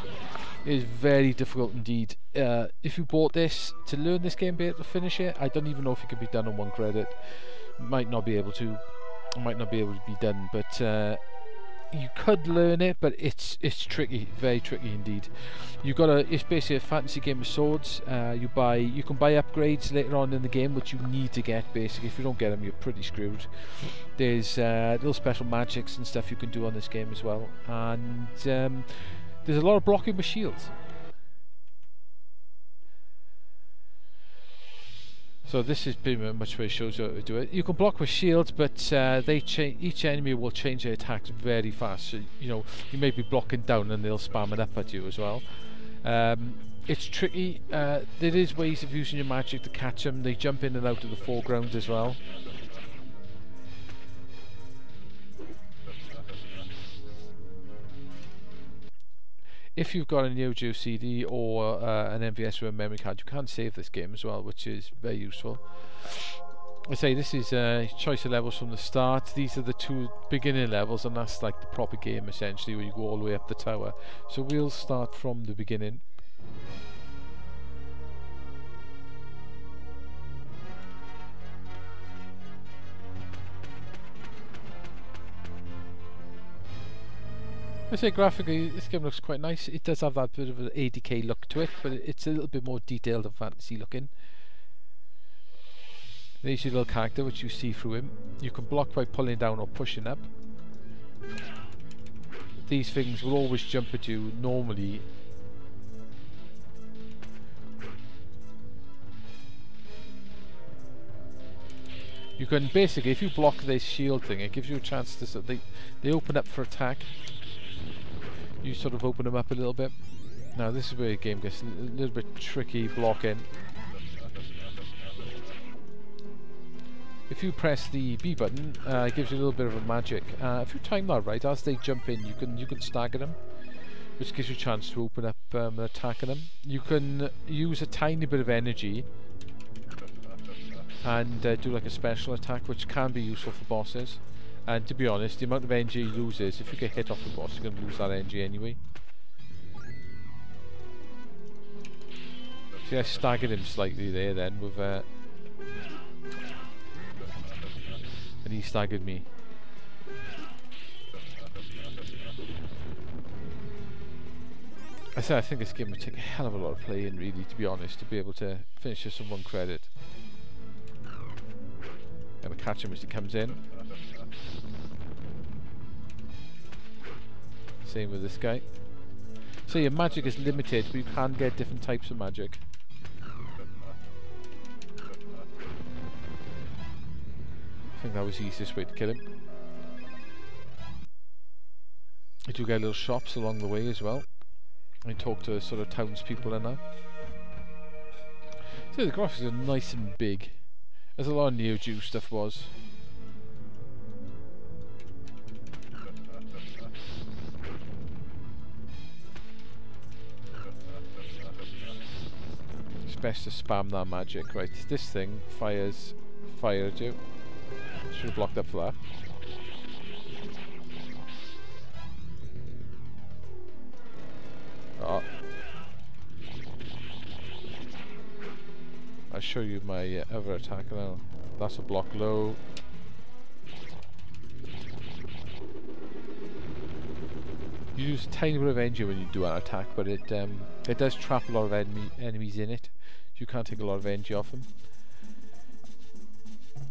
It is very difficult indeed. If you bought this to learn this game, be able to finish it, I don't even know if it could be done on 1 credit. Might not be able to. Might not be able to be done, but you could learn it. But it's tricky, very tricky indeed. It's basically a fantasy game of swords. You can buy upgrades later on in the game, which you need to get. Basically, if you don't get them, you're pretty screwed. There's little special magics and stuff you can do on this game as well, and there's a lot of blocking with shields. So this is pretty much where it shows you how to do it. You can block with shields, but each enemy will change their attacks very fast. So you may be blocking down and they'll spam it up at you as well. It's tricky. There is ways of using your magic to catch them. They jump in and out of the foreground as well. If you've got a NeoGeo CD or an MVS or a memory card, you can save this game as well, which is very useful. I say this is choice of levels from the start. These are the 2 beginning levels, and that's like the proper game essentially, where you go all the way up the tower. So we'll start from the beginning. I say graphically this game looks quite nice. It does have that bit of an ADK look to it, but it's a little bit more detailed and fantasy looking. There's your little character, which you see through him. You can block by pulling down or pushing up. These things will always jump at you normally. You can basically, if you block this shield thing, it gives you a chance to they open up for attack. You sort of open them up a little bit. Now this is where the game gets a little bit tricky blocking. If you press the B button, it gives you a little bit of a magic. If you time that right, as they jump in, you can stagger them, which gives you a chance to open up and attacking them. You can use a tiny bit of energy and do like a special attack, which can be useful for bosses. And to be honest, the amount of energy you lose is, if you get hit off the boss, you're going to lose that energy anyway. See, I staggered him slightly there then with and he staggered me. I think this game would take a hell of a lot of playing, really, to be honest, to be able to finish this on 1 credit. I'm going to catch him as he comes in. Same with this guy. So your magic is limited, but you can get different types of magic. I think that was the easiest way to kill him. You do get little shops along the way as well. And talk to sort of townspeople and that. So the graphics are nice and big, as a lot of NeoGeo stuff was. It's best to spam that magic. Right, this thing fires fire at you. Should have blocked up for that. Oh. I'll show you my other attack now. That's a block low. You use a tiny bit of energy when you do an attack, but it does trap a lot of enemies in it. You can't take a lot of energy off them.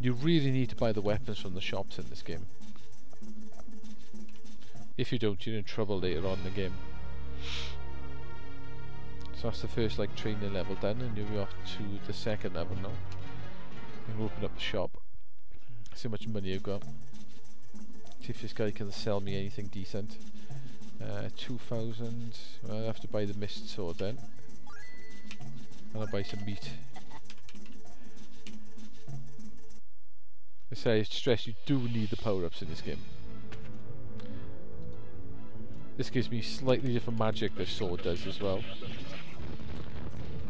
You really need to buy the weapons from the shops in this game. If you don't, you're in trouble later on in the game. So that's the first like training level done, and you'll be off to the second level now. You can open up the shop. See how much money you've got. See if this guy can sell me anything decent. 2,000. Well, I'll have to buy the mist sword then. And I'll buy some meat. I say, stress, you do need the power-ups in this game. This gives me slightly different magic this sword does as well.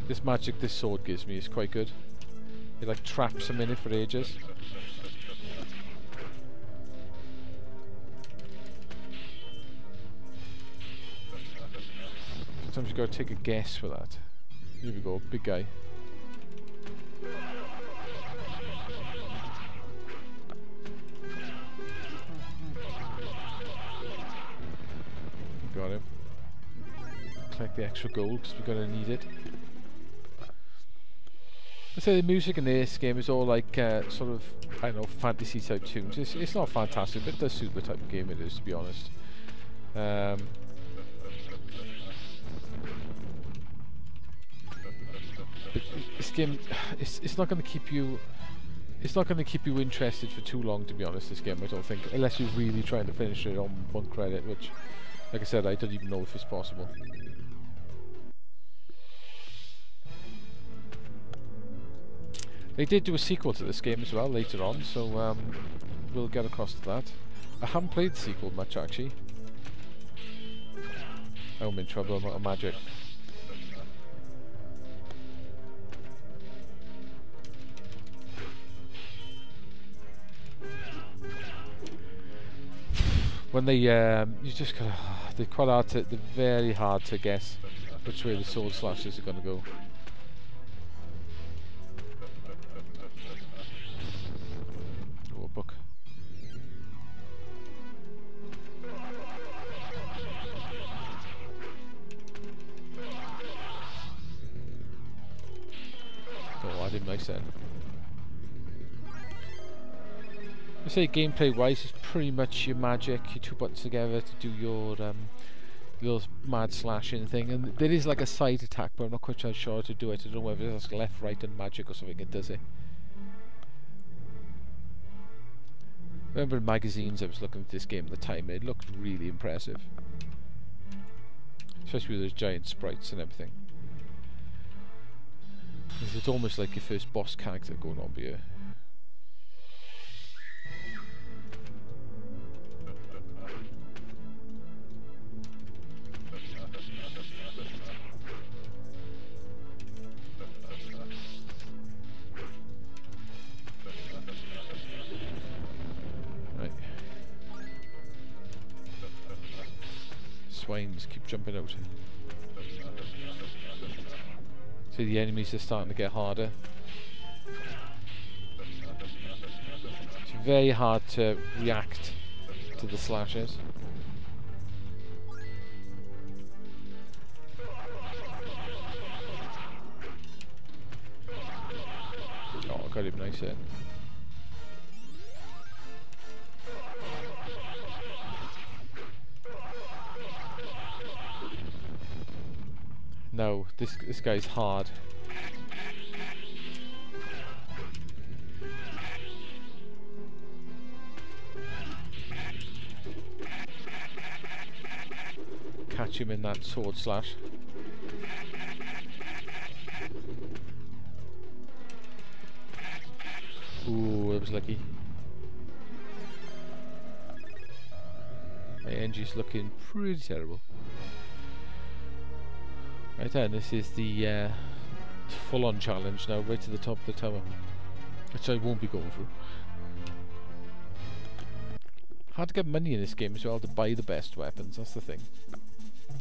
This magic this sword gives me is quite good. It like traps them in it for ages. Sometimes you gotta take a guess for that. Here we go, big guy. Got him. Collect the extra gold because we're gonna need it. I say the music in this game is all like sort of, I don't know, fantasy type tunes. It's not fantastic, but it does suit the type of game it is, to be honest. But this game, it's not going to keep you. It's not going to keep you interested for too long, to be honest. This game, I don't think, unless you're really trying to finish it on 1 credit, which, like I said, I don't even know if it's possible. They did do a sequel to this game as well later on, so we'll get across to that. I haven't played the sequel much actually. Oh, I'm in trouble, I'm out of magic. When they, you just gotta, they're quite hard to, they're very hard to guess which way the sword slashes are gonna go. Oh, a book. Oh, I didn't like that. I say gameplay wise it's pretty much your magic, your two buttons together to do your mad slashing thing, and there is like a side attack but I'm not quite sure how to do it. I don't know whether it's left, right and magic or something it does it. I remember in magazines I was looking at this game at the time, it looked really impressive. Especially with those giant sprites and everything. It's almost like your first boss character going on here. Swines keep jumping out. See, the enemies are starting to get harder. It's very hard to react to the slashes. Oh, got him nice hit. No, this guy's hard. Catch him in that sword slash. Ooh, that was lucky. My engine's looking pretty terrible. Right then, this is the full-on challenge now, right to the top of the tower, which I won't be going through. Hard to get money in this game as well to buy the best weapons, that's the thing.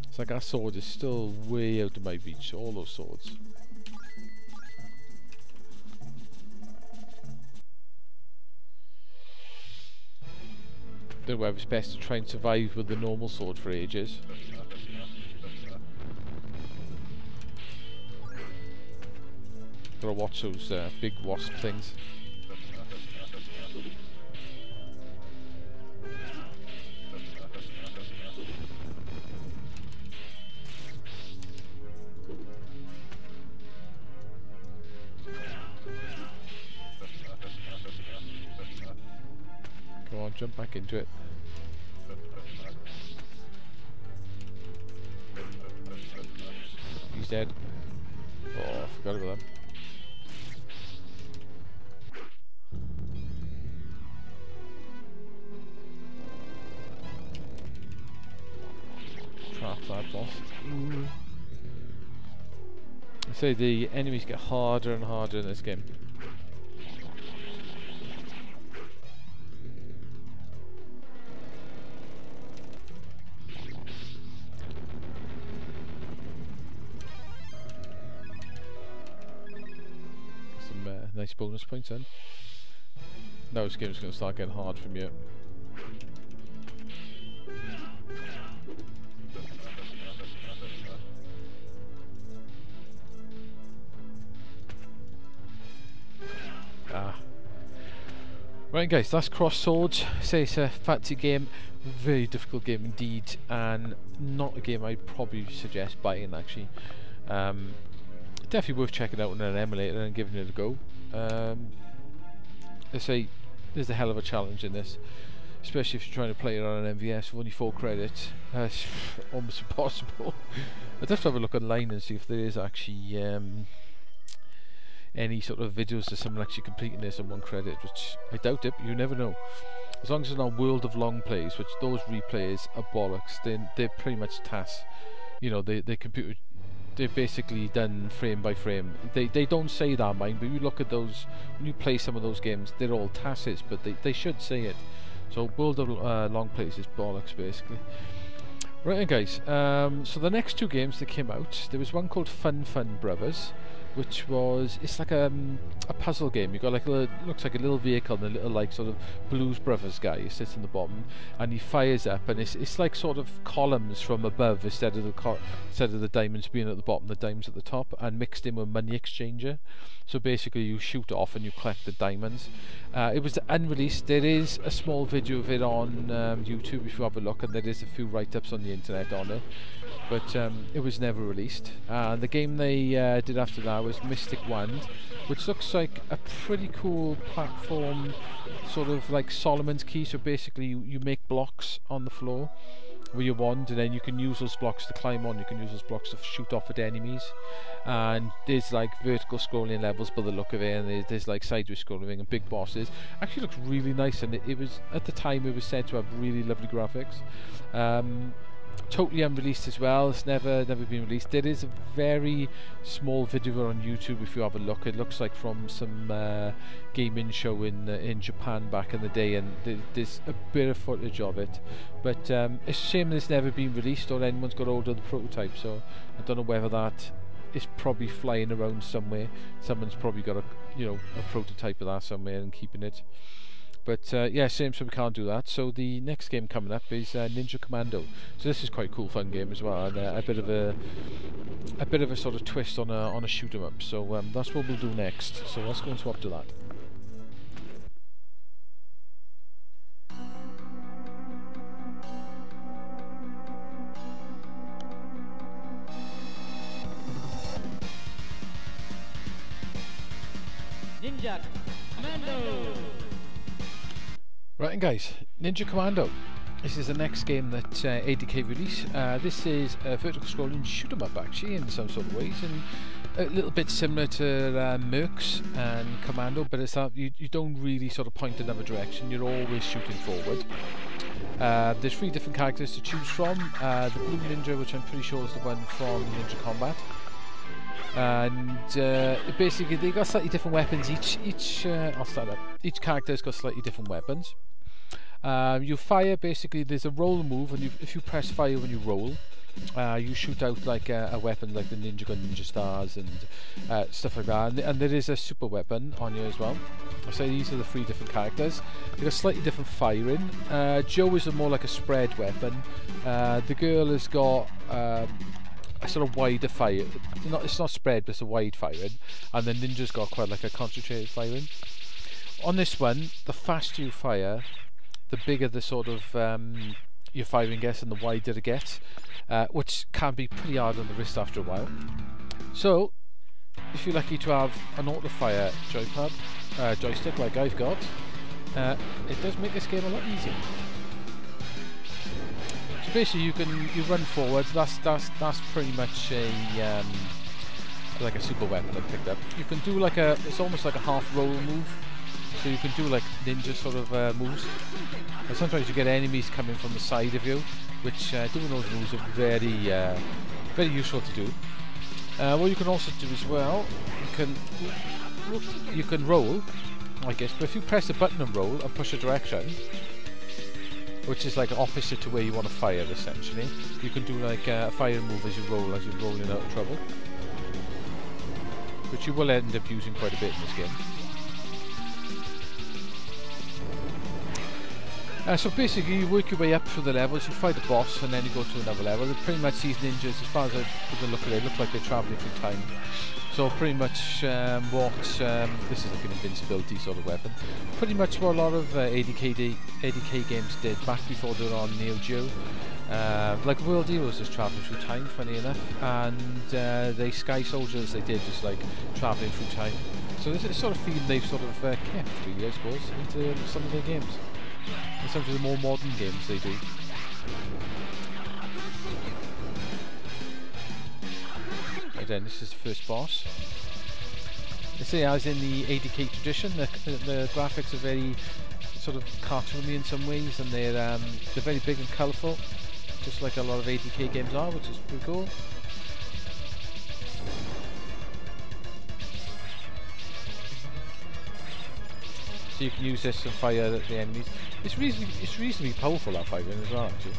It's like our sword is still way out of my reach, all those swords. Don't know whether it's best to try and survive with the normal sword for ages. Gotta watch those big wasp things. Come on, jump back into it. He's dead. Oh, I forgot about that. That boss. Ooh. I say the enemies get harder and harder in this game. Some nice bonus points then. Now this game's going to start getting hard from here. Right guys, that's Cross Swords. Say it's a fancy game, very difficult game indeed, and not a game I'd probably suggest buying actually. Definitely worth checking out on an emulator and giving it a go. I say there's a hell of a challenge in this, especially if you're trying to play it on an MVS with only 4 credits. It's almost impossible. I'd have to have a look online and see if there is actually any sort of videos of someone actually completing this on one credit, which I doubt it, but you never know. As long as it's not World of Long Plays, which those replays are bollocks, they're pretty much TAS. You know, they're basically done frame by frame. They don't say that, mind, but you look at those, when you play some of those games, they're all TASes, but they should say it. So World of Long Plays is bollocks, basically. Right then, guys, so the next two games that came out, there was one called Fun Brothers, which was, it's like a puzzle game. You've got like looks like a little vehicle and a little like sort of Blues Brothers guy who sits in the bottom, and he fires up, and it's like sort of columns from above instead of the diamonds being at the bottom, the diamonds at the top, and mixed in with money exchanger. So basically you shoot off and you collect the diamonds. It was unreleased. There is a small video of it on YouTube if you have a look, and there is a few write-ups on the internet on it, but it was never released. The game they did after that was Mystic Wand, which looks like a pretty cool platform, sort of like Solomon's Key. So basically you make blocks on the floor with your wand, and then you can use those blocks to climb on, you can use those blocks to shoot off at enemies, and there's like vertical scrolling levels by the look of it, and there's like sideways scrolling and big bosses. Actually looks really nice, and it was, at the time it was said to have really lovely graphics. Totally unreleased as well. It's never been released. There is a very small video on YouTube if you have a look. It looks like from some gaming show in Japan back in the day, and there's a bit of footage of it. But it's a shame that it's never been released or anyone's got hold of the prototype. So I don't know whether that is probably flying around somewhere. Someone's probably got a prototype of that somewhere and keeping it. But yeah, shame, so we can't do that. So the next game coming up is Ninja Commando. So this is quite a cool, fun game as well, and a bit of a sort of twist on a shoot 'em up. So that's what we'll do next. So let's go and swap to that. Ninja Commando. Right, and guys, Ninja Commando. This is the next game that ADK released. This is a vertical scrolling shoot 'em up actually in some sort of ways, and a little bit similar to Mercs and Commando, but it's that you don't really sort of point another direction. You're always shooting forward. There's 3 different characters to choose from. The Blue Ninja, which I'm pretty sure is the one from Ninja Combat. And basically they got slightly different weapons. I'll start up. Each character's got slightly different weapons. You fire, basically there's a roll move, and if you press fire when you roll, you shoot out like a weapon like the Ninja Gun, Ninja Stars and stuff like that, and there is a super weapon on you as well. So these are the 3 different characters. They've got slightly different firing. Joe is more like a spread weapon. The girl has got a sort of wider fire. It's not spread, but it's a wide firing, and the Ninja's got quite like a concentrated firing. On this one, the faster you fire, the bigger the sort of your firing gets and the wider it gets, which can be pretty hard on the wrist after a while. So if you're lucky to have an auto fire joystick like I've got, it does make this game a lot easier. So basically you run forward. That's pretty much a like a super weapon I picked up. You can do like it's almost like a half roll move. So you can do like ninja sort of moves. And sometimes you get enemies coming from the side of you, which doing those moves are very useful to do. What you can also do as well, you can roll, I guess, but if you press the button and roll and push a direction, which is like opposite to where you want to fire essentially, you can do like a fire move as you're rolling out of trouble, which you will end up using quite a bit in this game. So basically you work your way up through the levels, you fight the boss and then you go to another level. They're pretty much these ninjas, as far as I look at it, look like they're travelling through time. So pretty much this is like an invincibility sort of weapon. Pretty much what a lot of ADK games did back before they were on NeoGeo. Like World Heroes is travelling through time, funny enough, and the Sky Soldiers, they did just like travelling through time. So this is sort of theme they've sort of kept, really, I suppose, into some of their games. And some of the more modern games they do. Again, this is the first boss. I say, as in the ADK tradition, the graphics are very sort of cartoony in some ways, and they're very big and colourful, just like a lot of ADK games are, which is pretty cool. So you can use this and fire at the enemies. It's reasonably powerful, that firing as well, actually.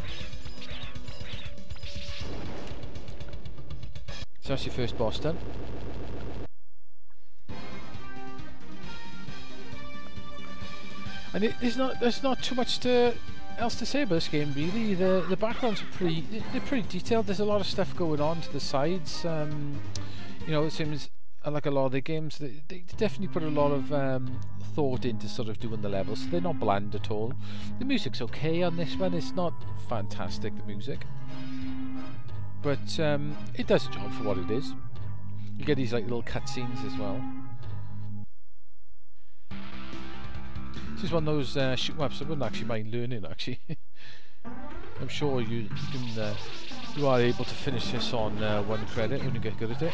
So that's your first boss done. And there's not too much else to say about this game, really. The backgrounds are pretty detailed. There's a lot of stuff going on to the sides. You know, it seems like a lot of the games, they definitely put a lot of thought into sort of doing the levels. So they're not bland at all. The music's okay on this one. It's not fantastic, the music, but it does a job for what it is. You get these like little cutscenes as well. This is one of those shoot 'em ups I wouldn't actually mind learning, actually. I'm sure you are able to finish this on 1 credit when you get good at it.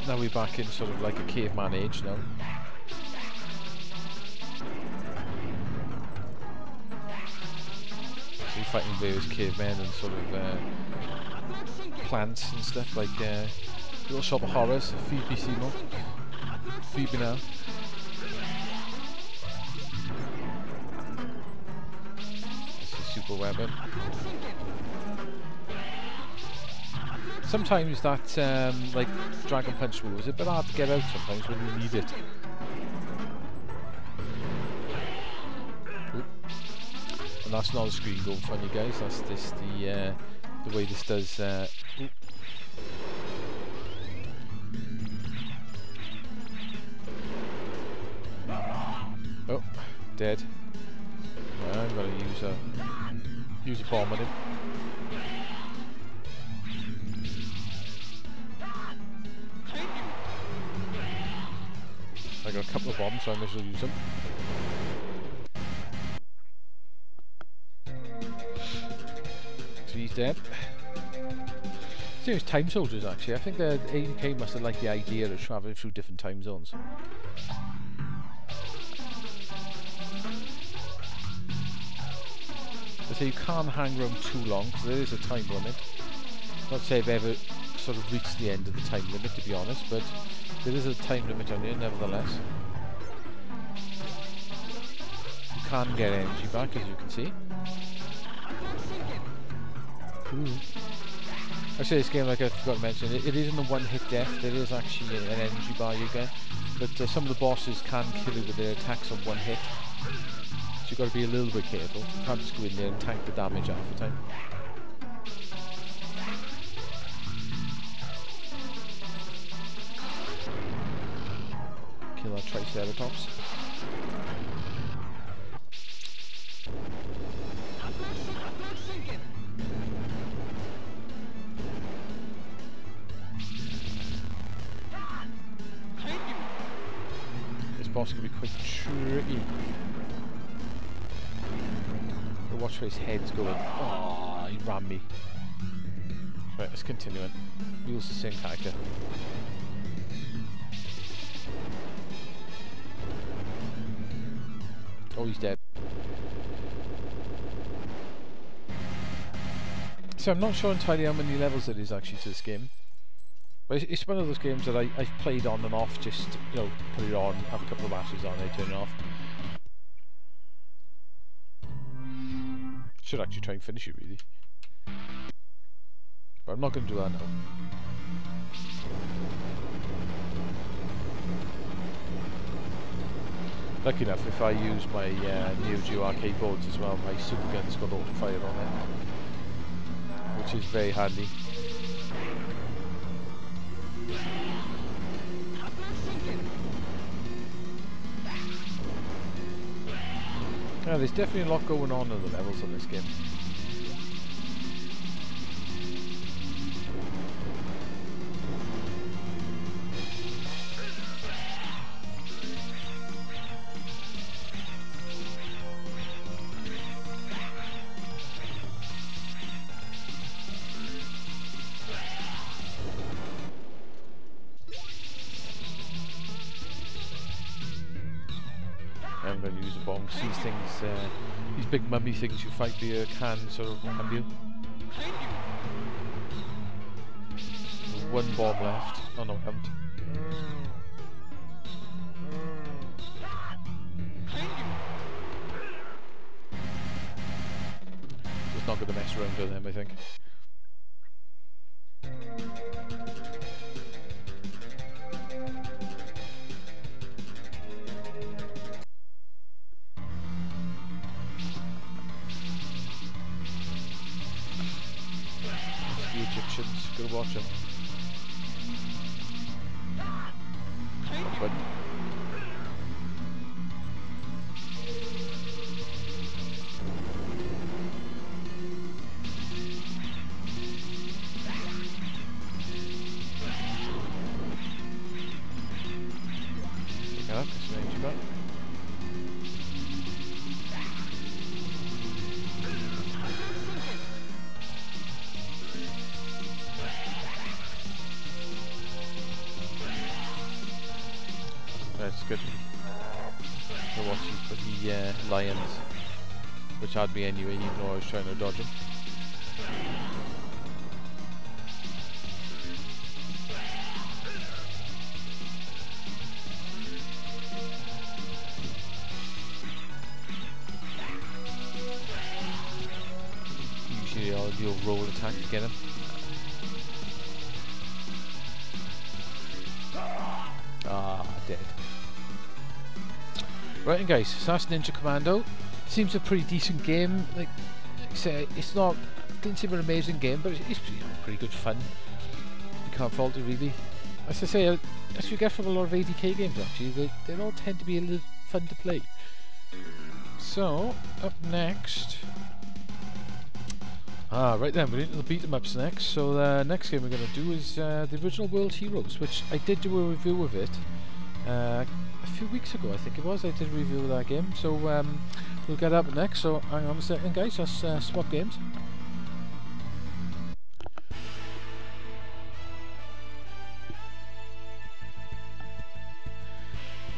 Now we're back in sort of like a caveman age now. So you're fighting various cavemen and sort of plants and stuff, like Little Shop of Horrors, Feed Me Seymour, Feed Me Now. Super weapon. Sometimes that like Dragon Punch move is a bit hard to get out sometimes when you need it. Oop. And that's not a screen going funny, guys. That's just the way this does. Oh, dead. I'm gonna use a bomb on him. I got a couple of bombs, so I may as well use them. So he's dead. Same as time soldiers, actually. I think the ADK must have liked the idea of travelling through different time zones. So you can't hang around too long because there is a time limit. Not to say I've ever sort of reached the end of the time limit, to be honest, but there is a time limit on here nevertheless. You can get energy back, as you can see. Ooh. Actually, this game, like I forgot to mention, it isn't a one-hit death. There is actually an energy bar you get, but some of the bosses can kill you with their attacks on one hit. So you've got to be a little bit careful. You can't just go in there and tank the damage half the time. Kill our Triceratops. This boss can be quite tricky. Watch where his head's going. Oh, he ran me. Right, let's continue on. We use the same character. Oh, he's dead. So I'm not sure entirely how many levels there is actually to this game. But it's one of those games that I've played on and off, just, you know, put it on, have a couple of matches on, I turn it off. Should actually try and finish it, really, but I'm not going to do that now. Lucky enough, if I use my NeoGeo arcade boards as well, my super gun's got auto fire on it, which is very handy. Yeah, there's definitely a lot going on in the levels on this game. I'm going to use the bombs. These things, these big mummy things you fight with your can sort of hand you. One bomb left. Oh no, I haven't. Just not going to mess around with them, I think. The Egyptians, go watch them. But that's good. So watch these bloody lions, which had me anyway, even though I was trying to dodge them. Usually I'll do a roll attack to get him. Ah, dead. Right then guys, so that's Ninja Commando. Seems a pretty decent game. Like I say, it's not, didn't seem an amazing game, but it's pretty good fun. You can't fault it really. As I say, as you get from a lot of ADK games actually, they all tend to be a little fun to play. So, up next... right then, we're into the beat 'em ups next. So the next game we're going to do is the original World Heroes, which I did do a review of it a few weeks ago, I think it was. I did a review of that game, so we'll get up next. So hang on a second guys, let's swap games.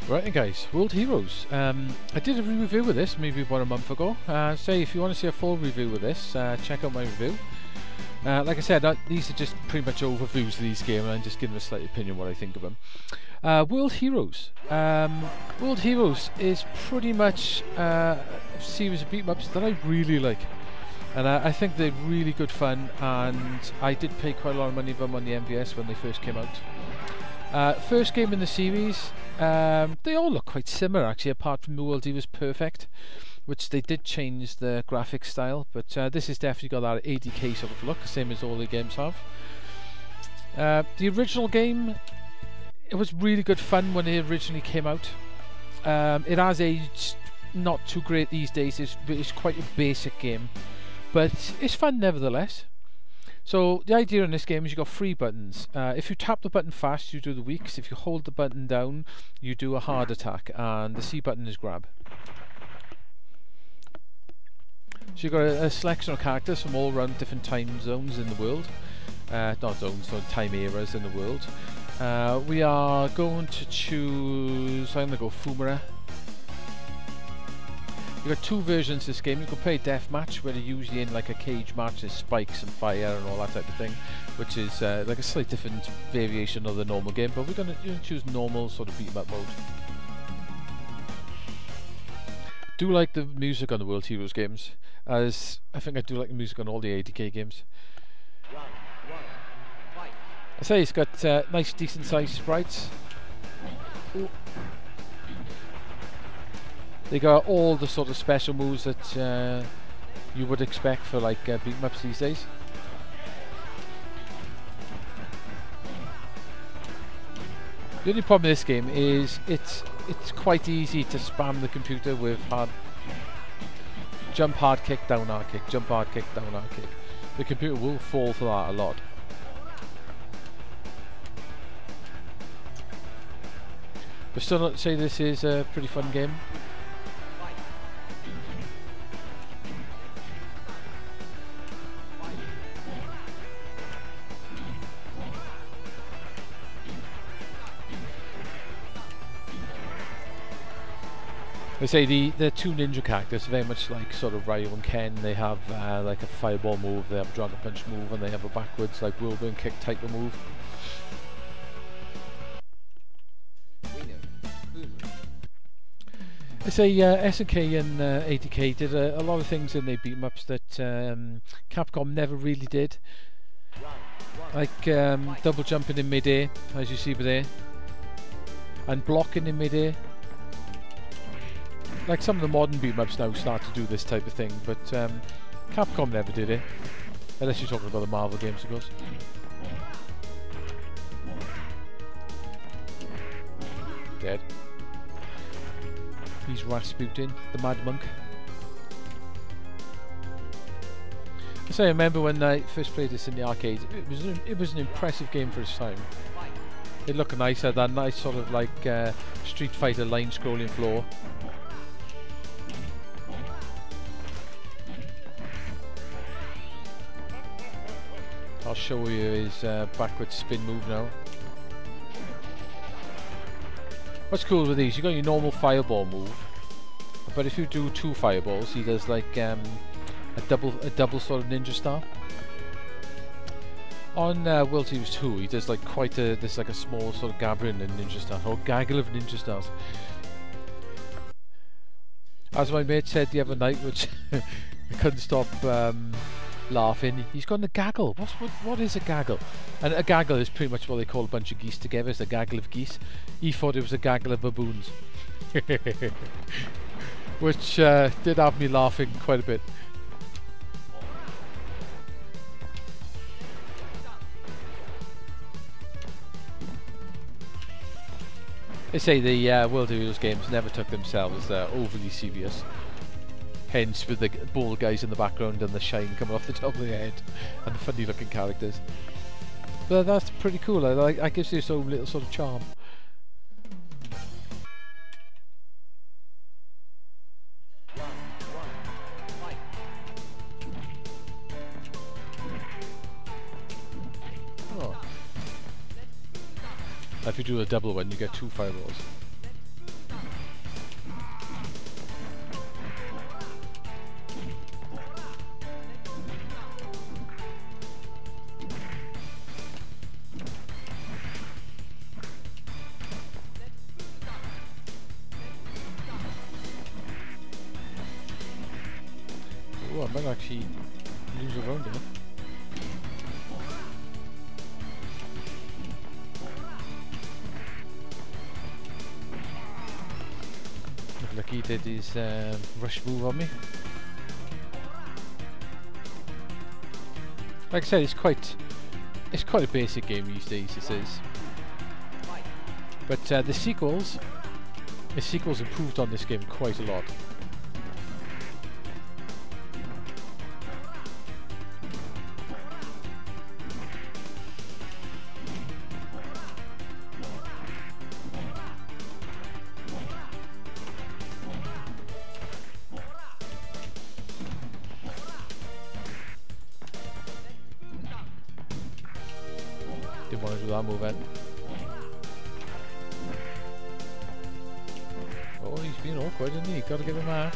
Right then guys, World Heroes. I did a review of this maybe about a month ago. Say if you want to see a full review of this, check out my review. Like I said, these are just pretty much overviews of these games, and I'm just giving a slight opinion what I think of them. World Heroes. World Heroes is pretty much a series of beat-em-ups that I really like. And I think they're really good fun, and I did pay quite a lot of money for them on the MVS when they first came out. First game in the series, they all look quite similar actually, apart from the World Heroes Perfect, which they did change the graphic style, but this has definitely got that ADK sort of look, same as all the games have. The original game, it was really good fun when it originally came out. It has aged not too great these days. It's quite a basic game, but it's fun nevertheless. So the idea in this game is you've got 3 buttons. If you tap the button fast, you do the weaks. If you hold the button down, you do a hard attack, and the C button is grab. So you've got a selection of characters from all around different time zones in the world. Not zones, so time eras in the world. We are going to choose, I'm going to go Fumara. You've got 2 versions of this game. You can play Deathmatch, where they're usually in like a cage match, there's spikes and fire and all that type of thing, which is like a slightly different variation of the normal game, but we're going to choose normal sort of beat 'em up mode. Do like the music on the World Heroes games, as I think I do like the music on all the ADK games. I say it's got nice decent sized sprites. Ooh. They got all the sort of special moves that you would expect for like beat 'em ups these days. The only problem with this game is it's quite easy to spam the computer with jump hard kick, down hard kick, jump hard kick, down hard kick. The computer will fall for that a lot. But still not to say this is a pretty fun game. I say the two ninja characters are very much like sort of Ryu and Ken. They have like a fireball move, they have a dragon punch move, and they have a backwards like whirlwind kick type of move. I say SNK and ADK did a lot of things in their beat-em-ups that Capcom never really did. Like double jumping in mid-air, as you see over there, and blocking in mid-air. Like some of the modern beat-em-ups now start to do this type of thing, but Capcom never did it. Unless you're talking about the Marvel games, of course. Dead. He's Rasputin the Mad Monk. So I remember when I first played this in the arcade, it was an impressive game for its time. It looked nice, had that nice sort of like Street Fighter line scrolling floor. I'll show you his backward spin move now. What's cool with these, you got your normal fireball move, but if you do two fireballs, he does like a double sort of ninja star. On World Series 2, he does like quite a like a small sort of gathering of ninja stars, or gaggle of ninja stars. As my mate said the other night, which I couldn't stop laughing, he's got a gaggle. What is a gaggle? And a gaggle is pretty much what they call a bunch of geese together. It's a gaggle of geese. He thought it was a gaggle of baboons. Which did have me laughing quite a bit. They say the World Heroes games never took themselves overly serious. Hence with the bald guys in the background and the shine coming off the top of their head and the funny looking characters. But that's pretty cool. That gives you its own little sort of charm. Oh. If you do a double one, you get two fireballs. Oh, I might actually lose a round in it. Look like he did his rush move on me. Like I said, it's quite a basic game these days. This is, but the sequels improved on this game quite a lot. Didn't want to do that move then. Oh, he's being awkward, isn't he? Gotta give him that.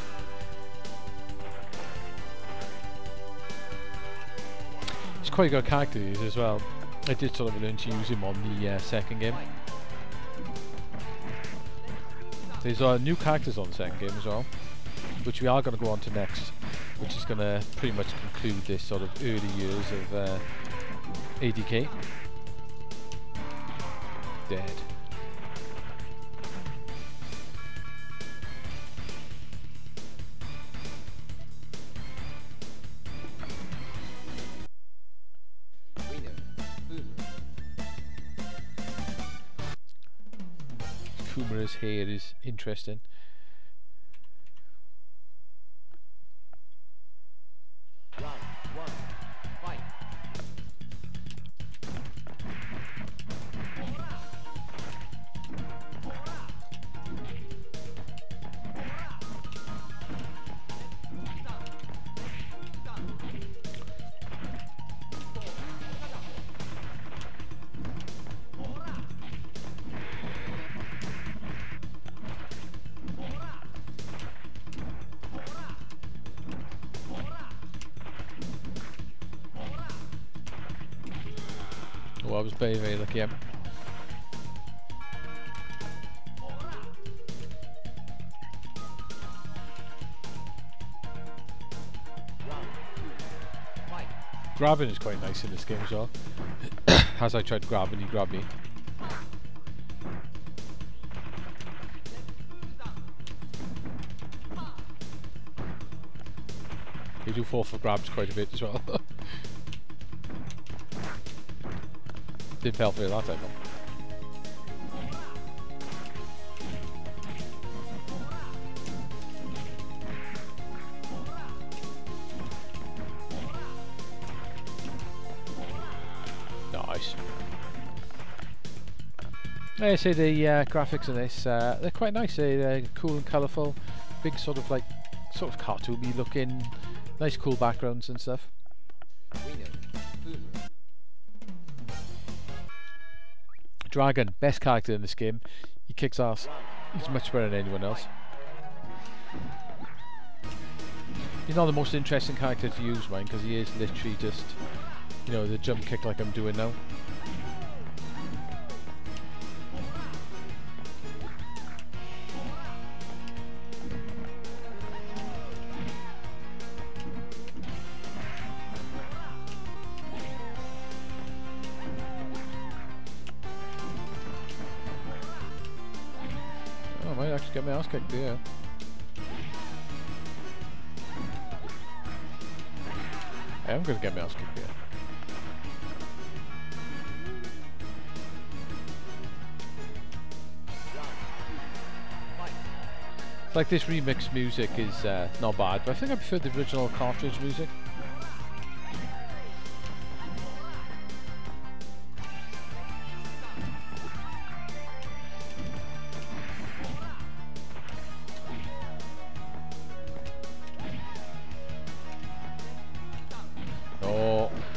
He's quite a good character as well. I did sort of learn to use him on the second game. There's new characters on the second game as well, which we are going to go on to next, which is going to pretty much conclude this sort of early years of ADK. Dead. Kumara's hair is interesting. I was very, very lucky. Grabbing is quite nice in this game as well. As I tried to grab and he grabbed me. You do fall for grabs quite a bit as well. Did fell for it that time though. Nice. I say the graphics in this, they're quite nice. They're cool and colourful, big sort of cartoony looking, nice cool backgrounds and stuff. Dragon, best character in this game. He kicks ass. He's much better than anyone else. He's not the most interesting character to use, mine, because he is literally just, you know, the jump kick like I'm doing now. Oh, I might actually get my ass kicked here. I am going to get my ass kicked here. Like this remix music is not bad, but I think I prefer the original cartridge music.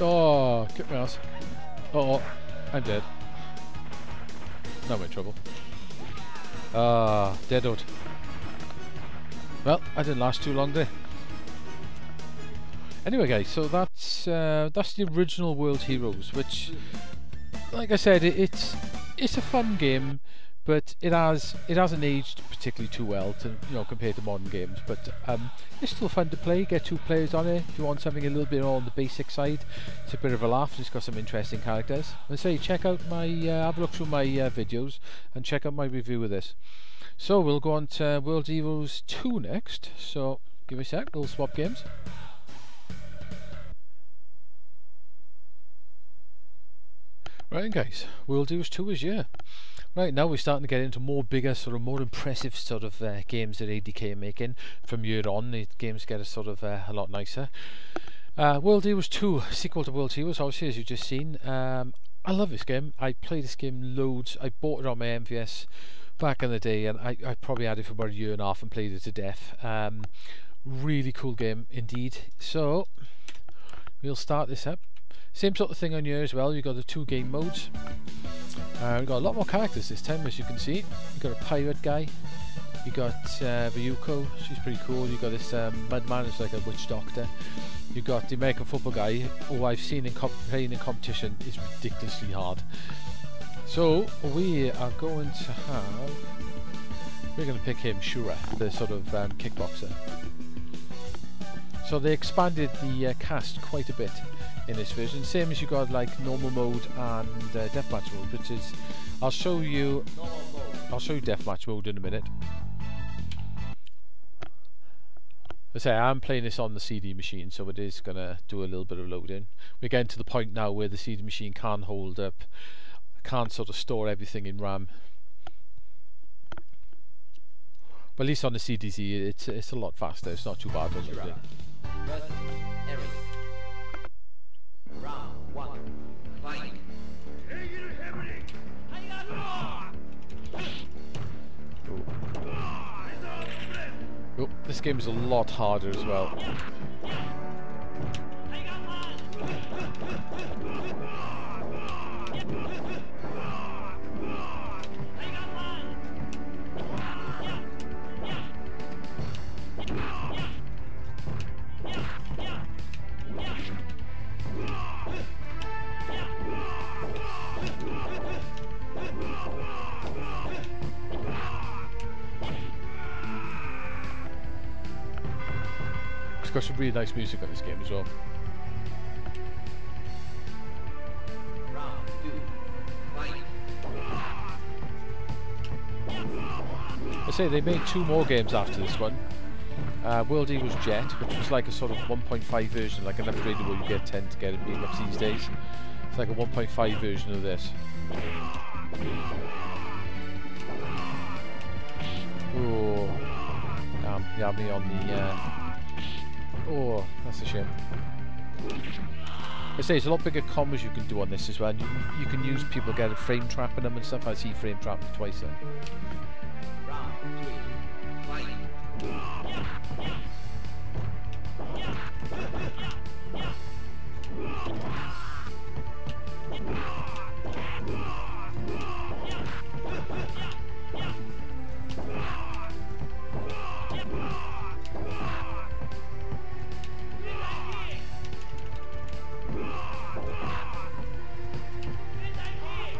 Oh, kick my ass. Oh, I'm dead. Now I'm in trouble. Deadoed. Well, I didn't last too long there. Anyway, guys, so that's the original World Heroes, which, like I said, it's a fun game, but it hasn't aged particularly too well to, you know, compared to modern games. But it's still fun to play. Get 2 players on it if you want something a little bit more on the basic side. It's a bit of a laugh. It's got some interesting characters. And say, check out my have a look through my videos and check out my review of this. So we'll go on to World Heroes 2 next. So give me a sec. We'll swap games. Right, guys. World Heroes 2 is here. Right, now we're starting to get into more bigger, sort of more impressive sort of games that ADK are making. From year on, the games get a lot nicer. World Heroes 2, sequel to World Heroes, obviously, as you've just seen. I love this game. I played this game loads. I bought it on my MVS back in the day, and I probably had it for about a year and a half and played it to death. Really cool game indeed. So we'll start this up. Same sort of thing on here as well. You've got the 2 game modes. We've got a lot more characters this time, as you can see. You've got a pirate guy. You got Ryuko, she's pretty cool. You got this Mudman, who's like a witch doctor. You got the American football guy, who I've seen playing in competition is ridiculously hard. So we are going to have, we're going to pick him, Shura, the sort of kickboxer. So they expanded the cast quite a bit in this version, same as you got like normal mode and deathmatch mode, which is, I'll show you deathmatch mode in a minute. As I say, I'm playing this on the CD machine, so it is going to do a little bit of loading. We're getting to the point now where the CD machine can't hold up, can't sort of store everything in RAM. But at least on the CDZ it's a lot faster, it's not too bad on the Round 1, fight. Oh, this game is a lot harder as well. It's got some really nice music on this game as well. I say they made 2 more games after this one. World Eagles Jet, which was like a sort of 1.5 version, like an upgraded one you get tend to get in beat-ups these days. It's like a 1.5 version of this. Oh, yummy on the. Oh, that's a shame. I say it's a lot bigger combos you can do on this as well. You can use people getting frame trapping them and stuff. I see frame trapping twice then.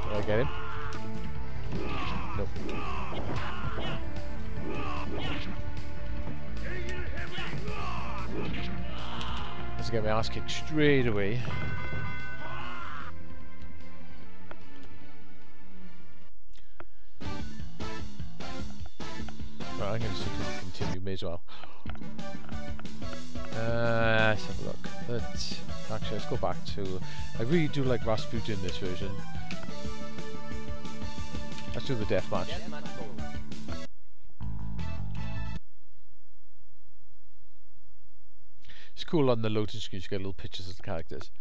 Did I get him? Nope. Let's get my ass kicked straight away. Right, I'm going to continue, may as well. Let's have a look. Actually, let's go back to... I really do like Rasputin in this version. Let's do the deathmatch. It's cool on the loading screen, you get little pictures of the characters.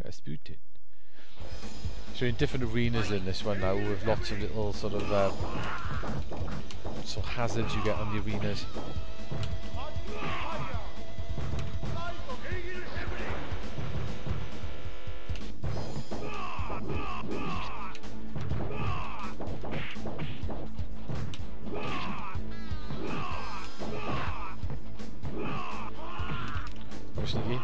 Rasputin. So you're in different arenas in this one now, with lots of little sort of hazards you get on the arenas. Sneaky.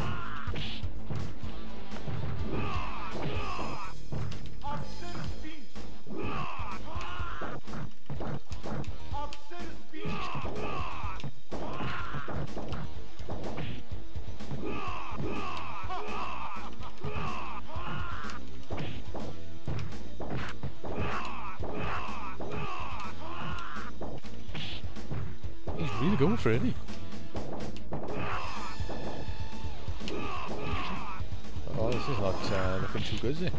He's really going for it, isn't he? Oh, this is not looking too good, is it?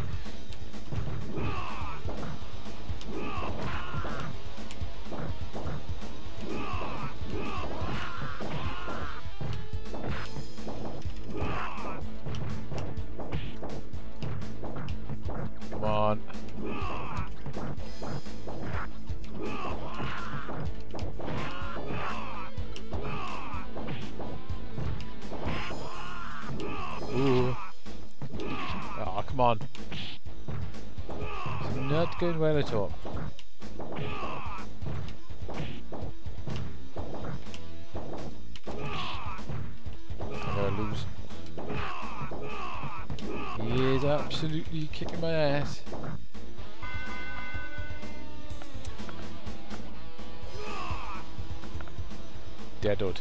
Come on. Ooh. Oh, come on. It's not going well at all. I'm gonna lose. He is absolutely kicking my ass. Deadwood.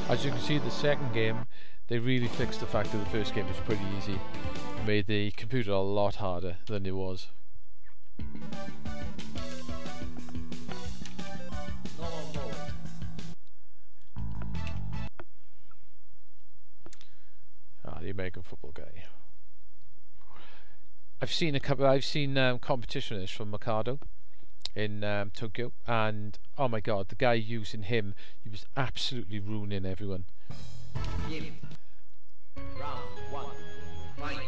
As you can see, the second game, they really fixed the fact that the first game was pretty easy. Made the computer a lot harder than it was. The American football guy. I've seen competition of this from Commando in Tokyo, and oh my god, the guy using him, he was absolutely ruining everyone. Round 1, fight.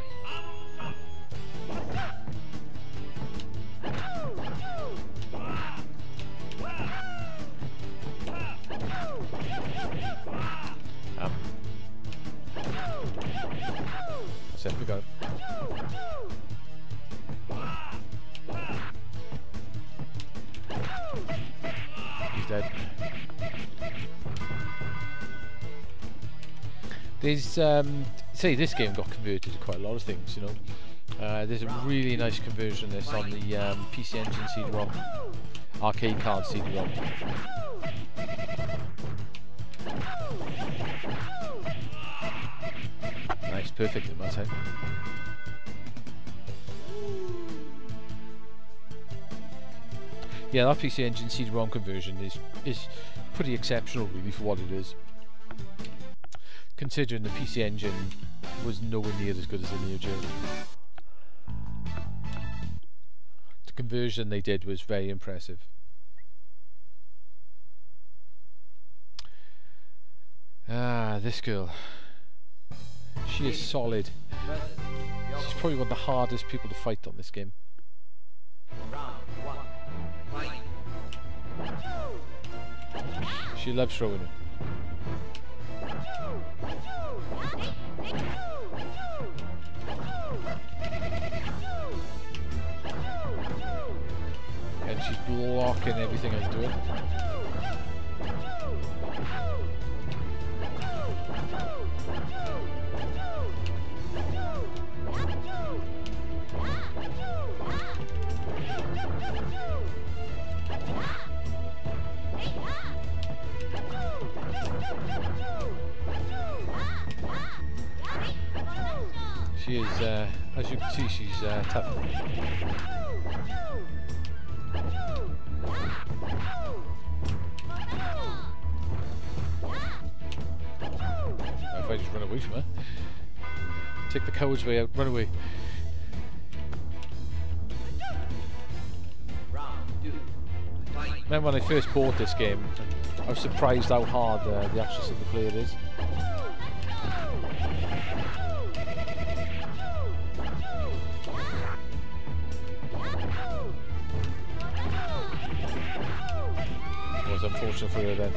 That's it, we got it. He's dead. There's say this game got converted to quite a lot of things, you know. There's a really nice conversion of this on the PC Engine CD-ROM, arcade card CD-ROM. Nice, perfect in that time. Yeah, that PC Engine CD-ROM conversion is pretty exceptional, really, for what it is. Considering the PC Engine was nowhere near as good as the NeoGeo. The conversion they did was very impressive. Ah, this girl. She is solid. She's probably one of the hardest people to fight on this game. She loves throwing it. And she's blocking everything I'm doing. She is, as you can see, she's tough. If I just run away from her, take the coward's way out, run away. Remember when I first bought this game, I was surprised how hard the actual single player is. It was unfortunate for her then.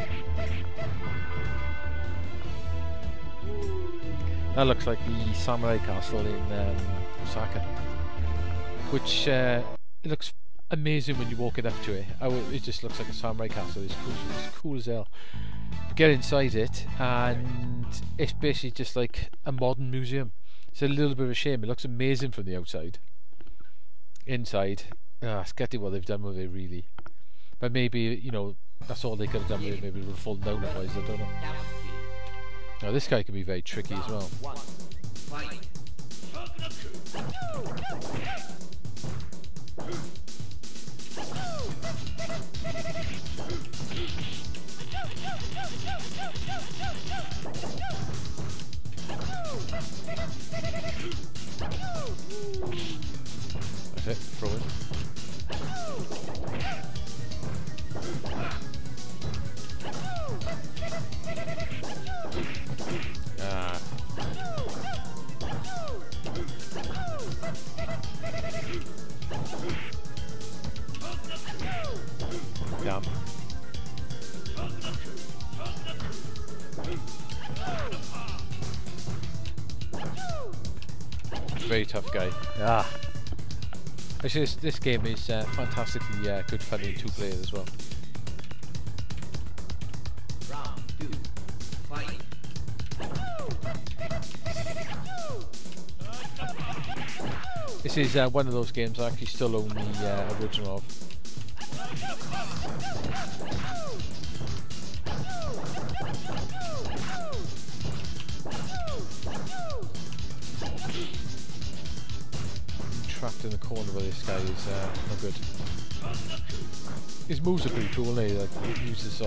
That looks like the Samurai Castle in Osaka, which it looks amazing when you're walking up to it. It just looks like a samurai castle. It's cool as hell. Get inside it, and it's basically just like a modern museum. It's a little bit of a shame. It looks amazing from the outside. Inside, it's getting what they've done with it, really. But maybe, you know, that's all they could have done with it. Maybe it would have fallen down otherwise. I don't know. Now this guy can be very tricky as well. That's it, throw it. Ah. Damn. Very tough guy. Ah. Actually, this game is fantastically good fun in 2 players as well. Round 2, fight. This is one of those games I actually still own the original of. Trapped in the corner where this guy is not good. His moves are pretty cool, aren't they? Like, he uses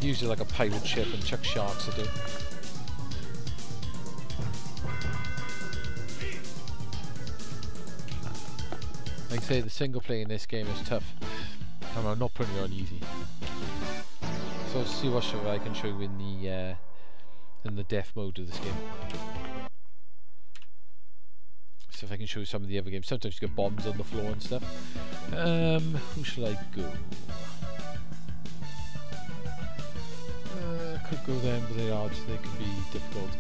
uses like a pirate ship and chuck sharks at it. Like I say, the single player in this game is tough. I'm not putting it on easy. So let's see what I can show you in the death mode of this game. See if I can show you some of the other games. Sometimes you get bombs on the floor and stuff. Who shall I go? Could go them, but they can be difficult.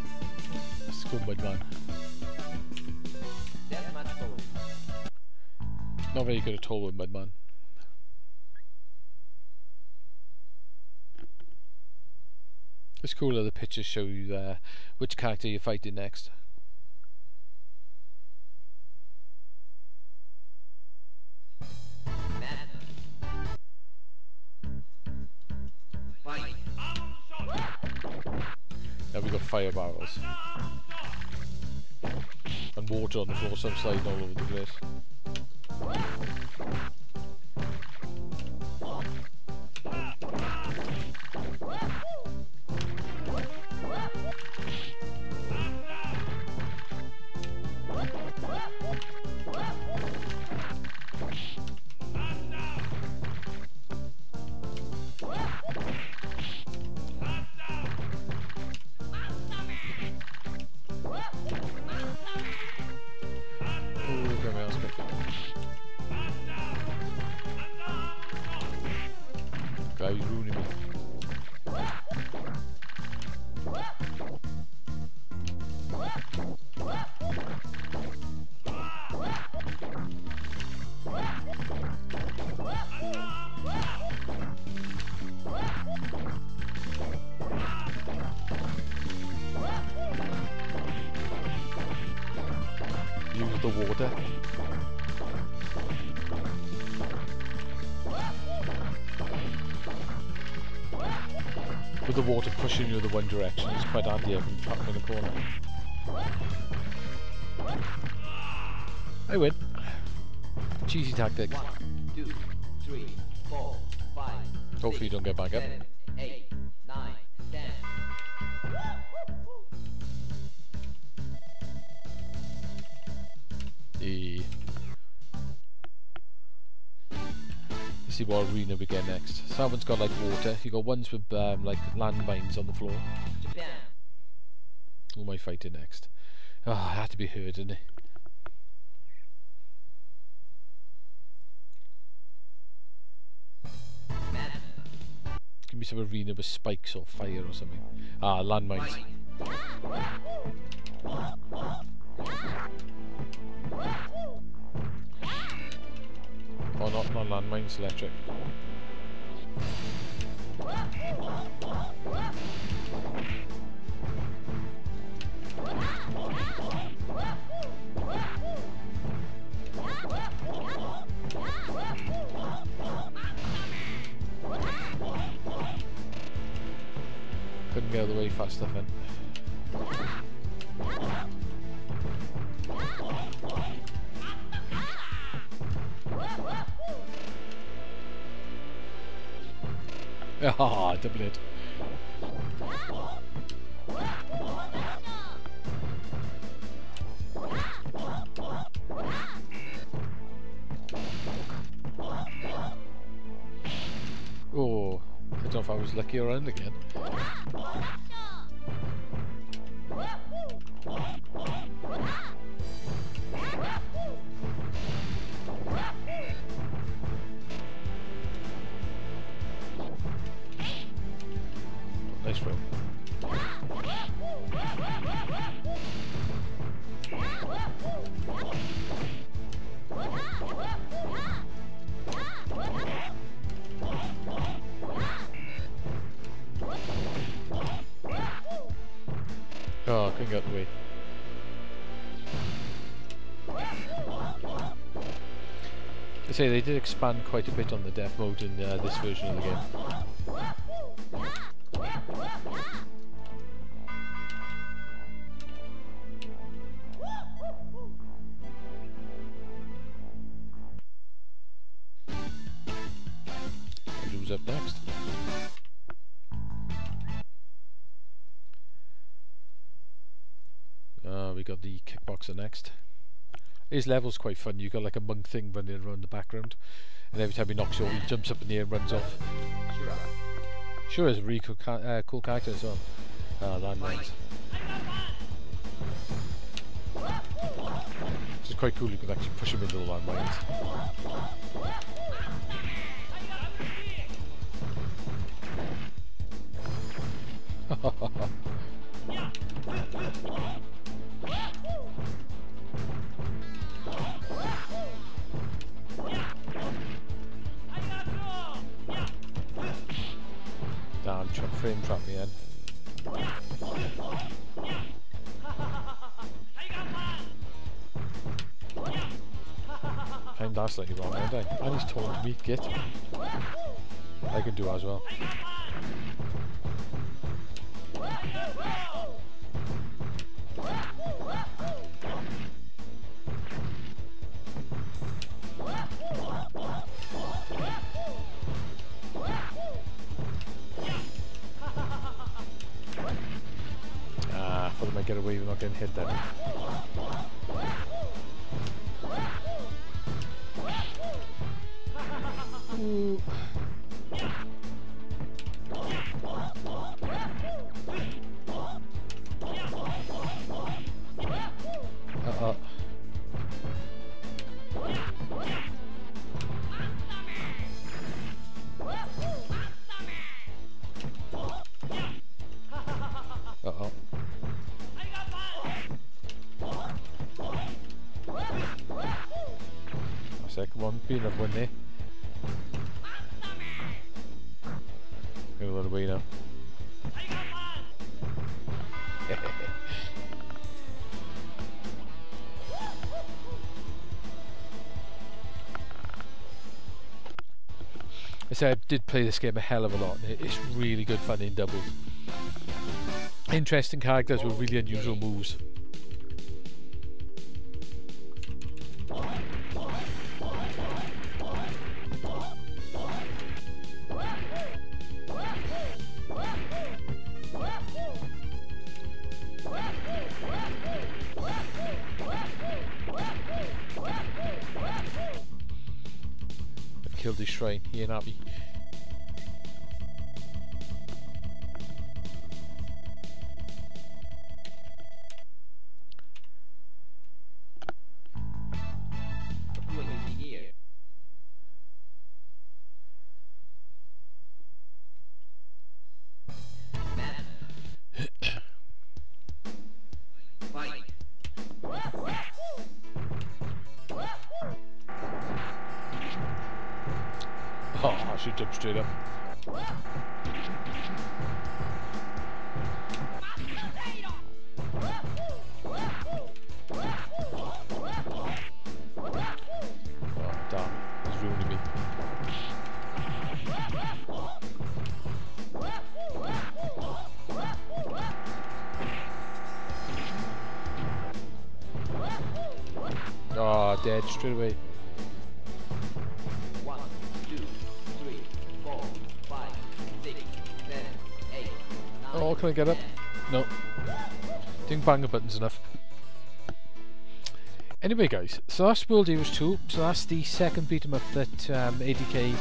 Let's go Mudman. Not very good at all with Mudman. It's cool that the pictures show you which character you're fighting next. Fight. Now we got fire barrels. And water on the floor, so I'm sliding all over the place. Guy, he's ruining me. Use the water. With the water pushing you the one direction, it's quite handy. I can trap in the corner. I win. Cheesy tactic. 1, 2, 3, 4, 5. Hopefully you don't get back up. 7, 8, 9, 10. Let's see what arena we get next. So that one's got like water. You got ones with like landmines on the floor. Japan. Who am I fighting next? Oh, it had to be her, didn't it? Madness. Give me some arena with spikes or fire or something. Ah, landmines. Fight. Oh, not landmines, electric. Couldn't get out of the way fast enough then. Ah, double it. Oh, I don't know if I was lucky around again. Nice throw. Oh, I couldn't get the way. I say they did expand quite a bit on the death mode in this version of the game. Who's up next? We got the Kickboxer next. His level's quite fun. You got like a monk thing running around the background, and every time he knocks you off, he jumps up in the air and runs off. Sure, is a really cool character as well. Landmines. It's quite cool. You can actually push him into the landmines. Damn, frame trap me in. that slightly wrong, haven't I? And he's taunted me, git. I can do as well. I thought I might get away with not getting hit then. Ooh. Uh-oh. Uh-oh. That's it, come on, be another one there. Gonna run away now. I said I did play this game a hell of a lot. It's really good fun in doubles. Interesting characters with really unusual moves. Killed his shrine, he ain't happy. Oh, I should jump straight up. Oh, damn. He's ruining me. Oh, dead straight away. 1, 2, 3, 4, 5, 6, 7, 8, 9. Oh, can I get up? No. Didn't bang the buttons enough. Anyway guys, so that's World Heroes 2, so that's the second beat 'em up that ADK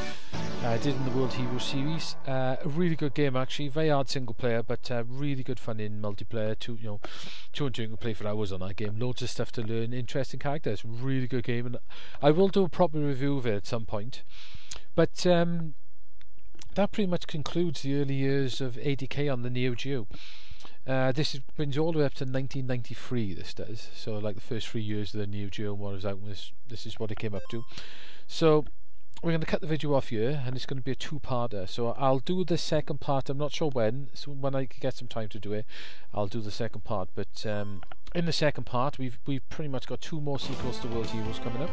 did in the World Heroes series. A really good game actually, very hard single player, but really good fun in multiplayer. Two and two can play for hours on that game. Loads of stuff to learn, interesting characters, really good game, and I will do a proper review of it at some point. But that pretty much concludes the early years of ADK on the NeoGeo. This brings all the way up to 1993, this does, so like the first 3 years of the NeoGeo and what was out, this is what it came up to. So we're going to cut the video off here, and it's going to be a two-parter, so I'll do the second part. I'm not sure when, so when I get some time to do it, I'll do the second part. But in the second part, we've pretty much got 2 more sequels to World Heroes coming up.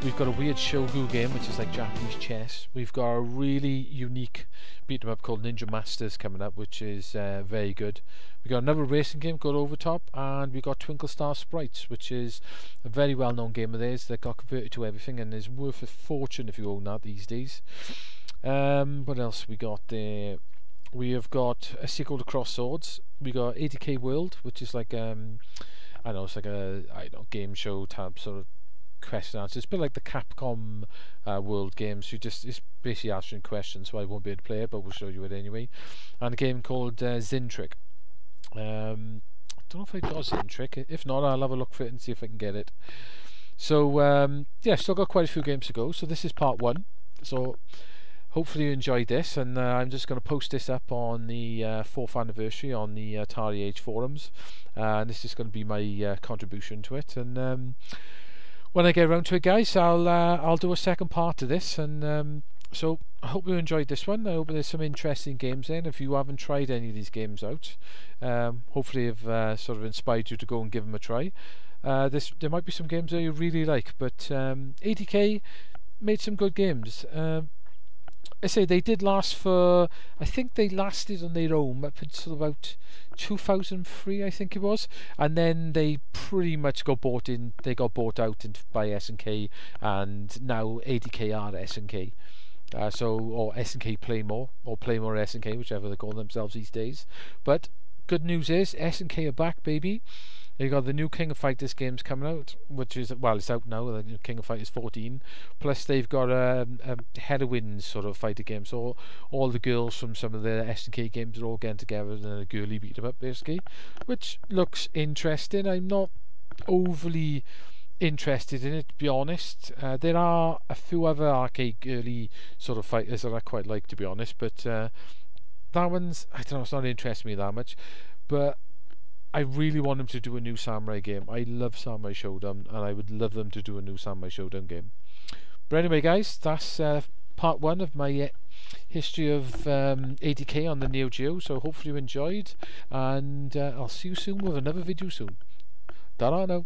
We've got a weird shogu game, which is like Japanese chess. We've got a really unique beat 'em up called Ninja Masters coming up, which is very good. We've got another racing game called Overtop, and we've got Twinkle Star Sprites, which is a very well-known game of theirs that got converted to everything and is worth a fortune if you own that these days. What else we got there? We have got a sequel to Cross Swords. We got ADK World, which is like I don't know, it's like a game show type sort of question answer. It's a bit like the Capcom World games. It's basically answering questions, so I won't be able to play it, but we'll show you it anyway. And a game called Zintrick. I don't know if I got Zintrick. If not, I'll have a look for it and see if I can get it. So yeah, still got quite a few games to go. So this is part 1. So hopefully you enjoyed this, and I'm just going to post this up on the 4th anniversary on the Atari Age forums, and this is going to be my contribution to it. And when I get around to it, guys, I'll do a second part to this, and So I hope you enjoyed this one. I hope there's some interesting games in. If you haven't tried any of these games out, hopefully I've sort of inspired you to go and give them a try. There might be some games that you really like, but ADK made some good games. I say they did last for, I think they lasted on their own up until about 2003, I think it was, and then they pretty much got bought in. They got bought out by SNK, and now ADK are SNK. Or SNK Playmore, or Playmore SNK, whichever they call themselves these days. But good news is SNK are back, baby. You got the new King of Fighters games coming out, which is, well, it's out now, the King of Fighters 14. Plus they've got a heroines sort of fighter game, so all the girls from some of the SNK games are all getting together in a girly beat 'em up basically, which looks interesting. I'm not overly interested in it, to be honest. There are a few other arcade girly sort of fighters that I quite like, to be honest, but that one's, I don't know, it's not interesting me that much. But I really want them to do a new Samurai game. I love Samurai Showdown, and I would love them to do a new Samurai Showdown game. But anyway, guys, that's part 1 of my history of ADK on the Neo Geo. So hopefully you enjoyed, and I'll see you soon with another video soon. Ta-ra now.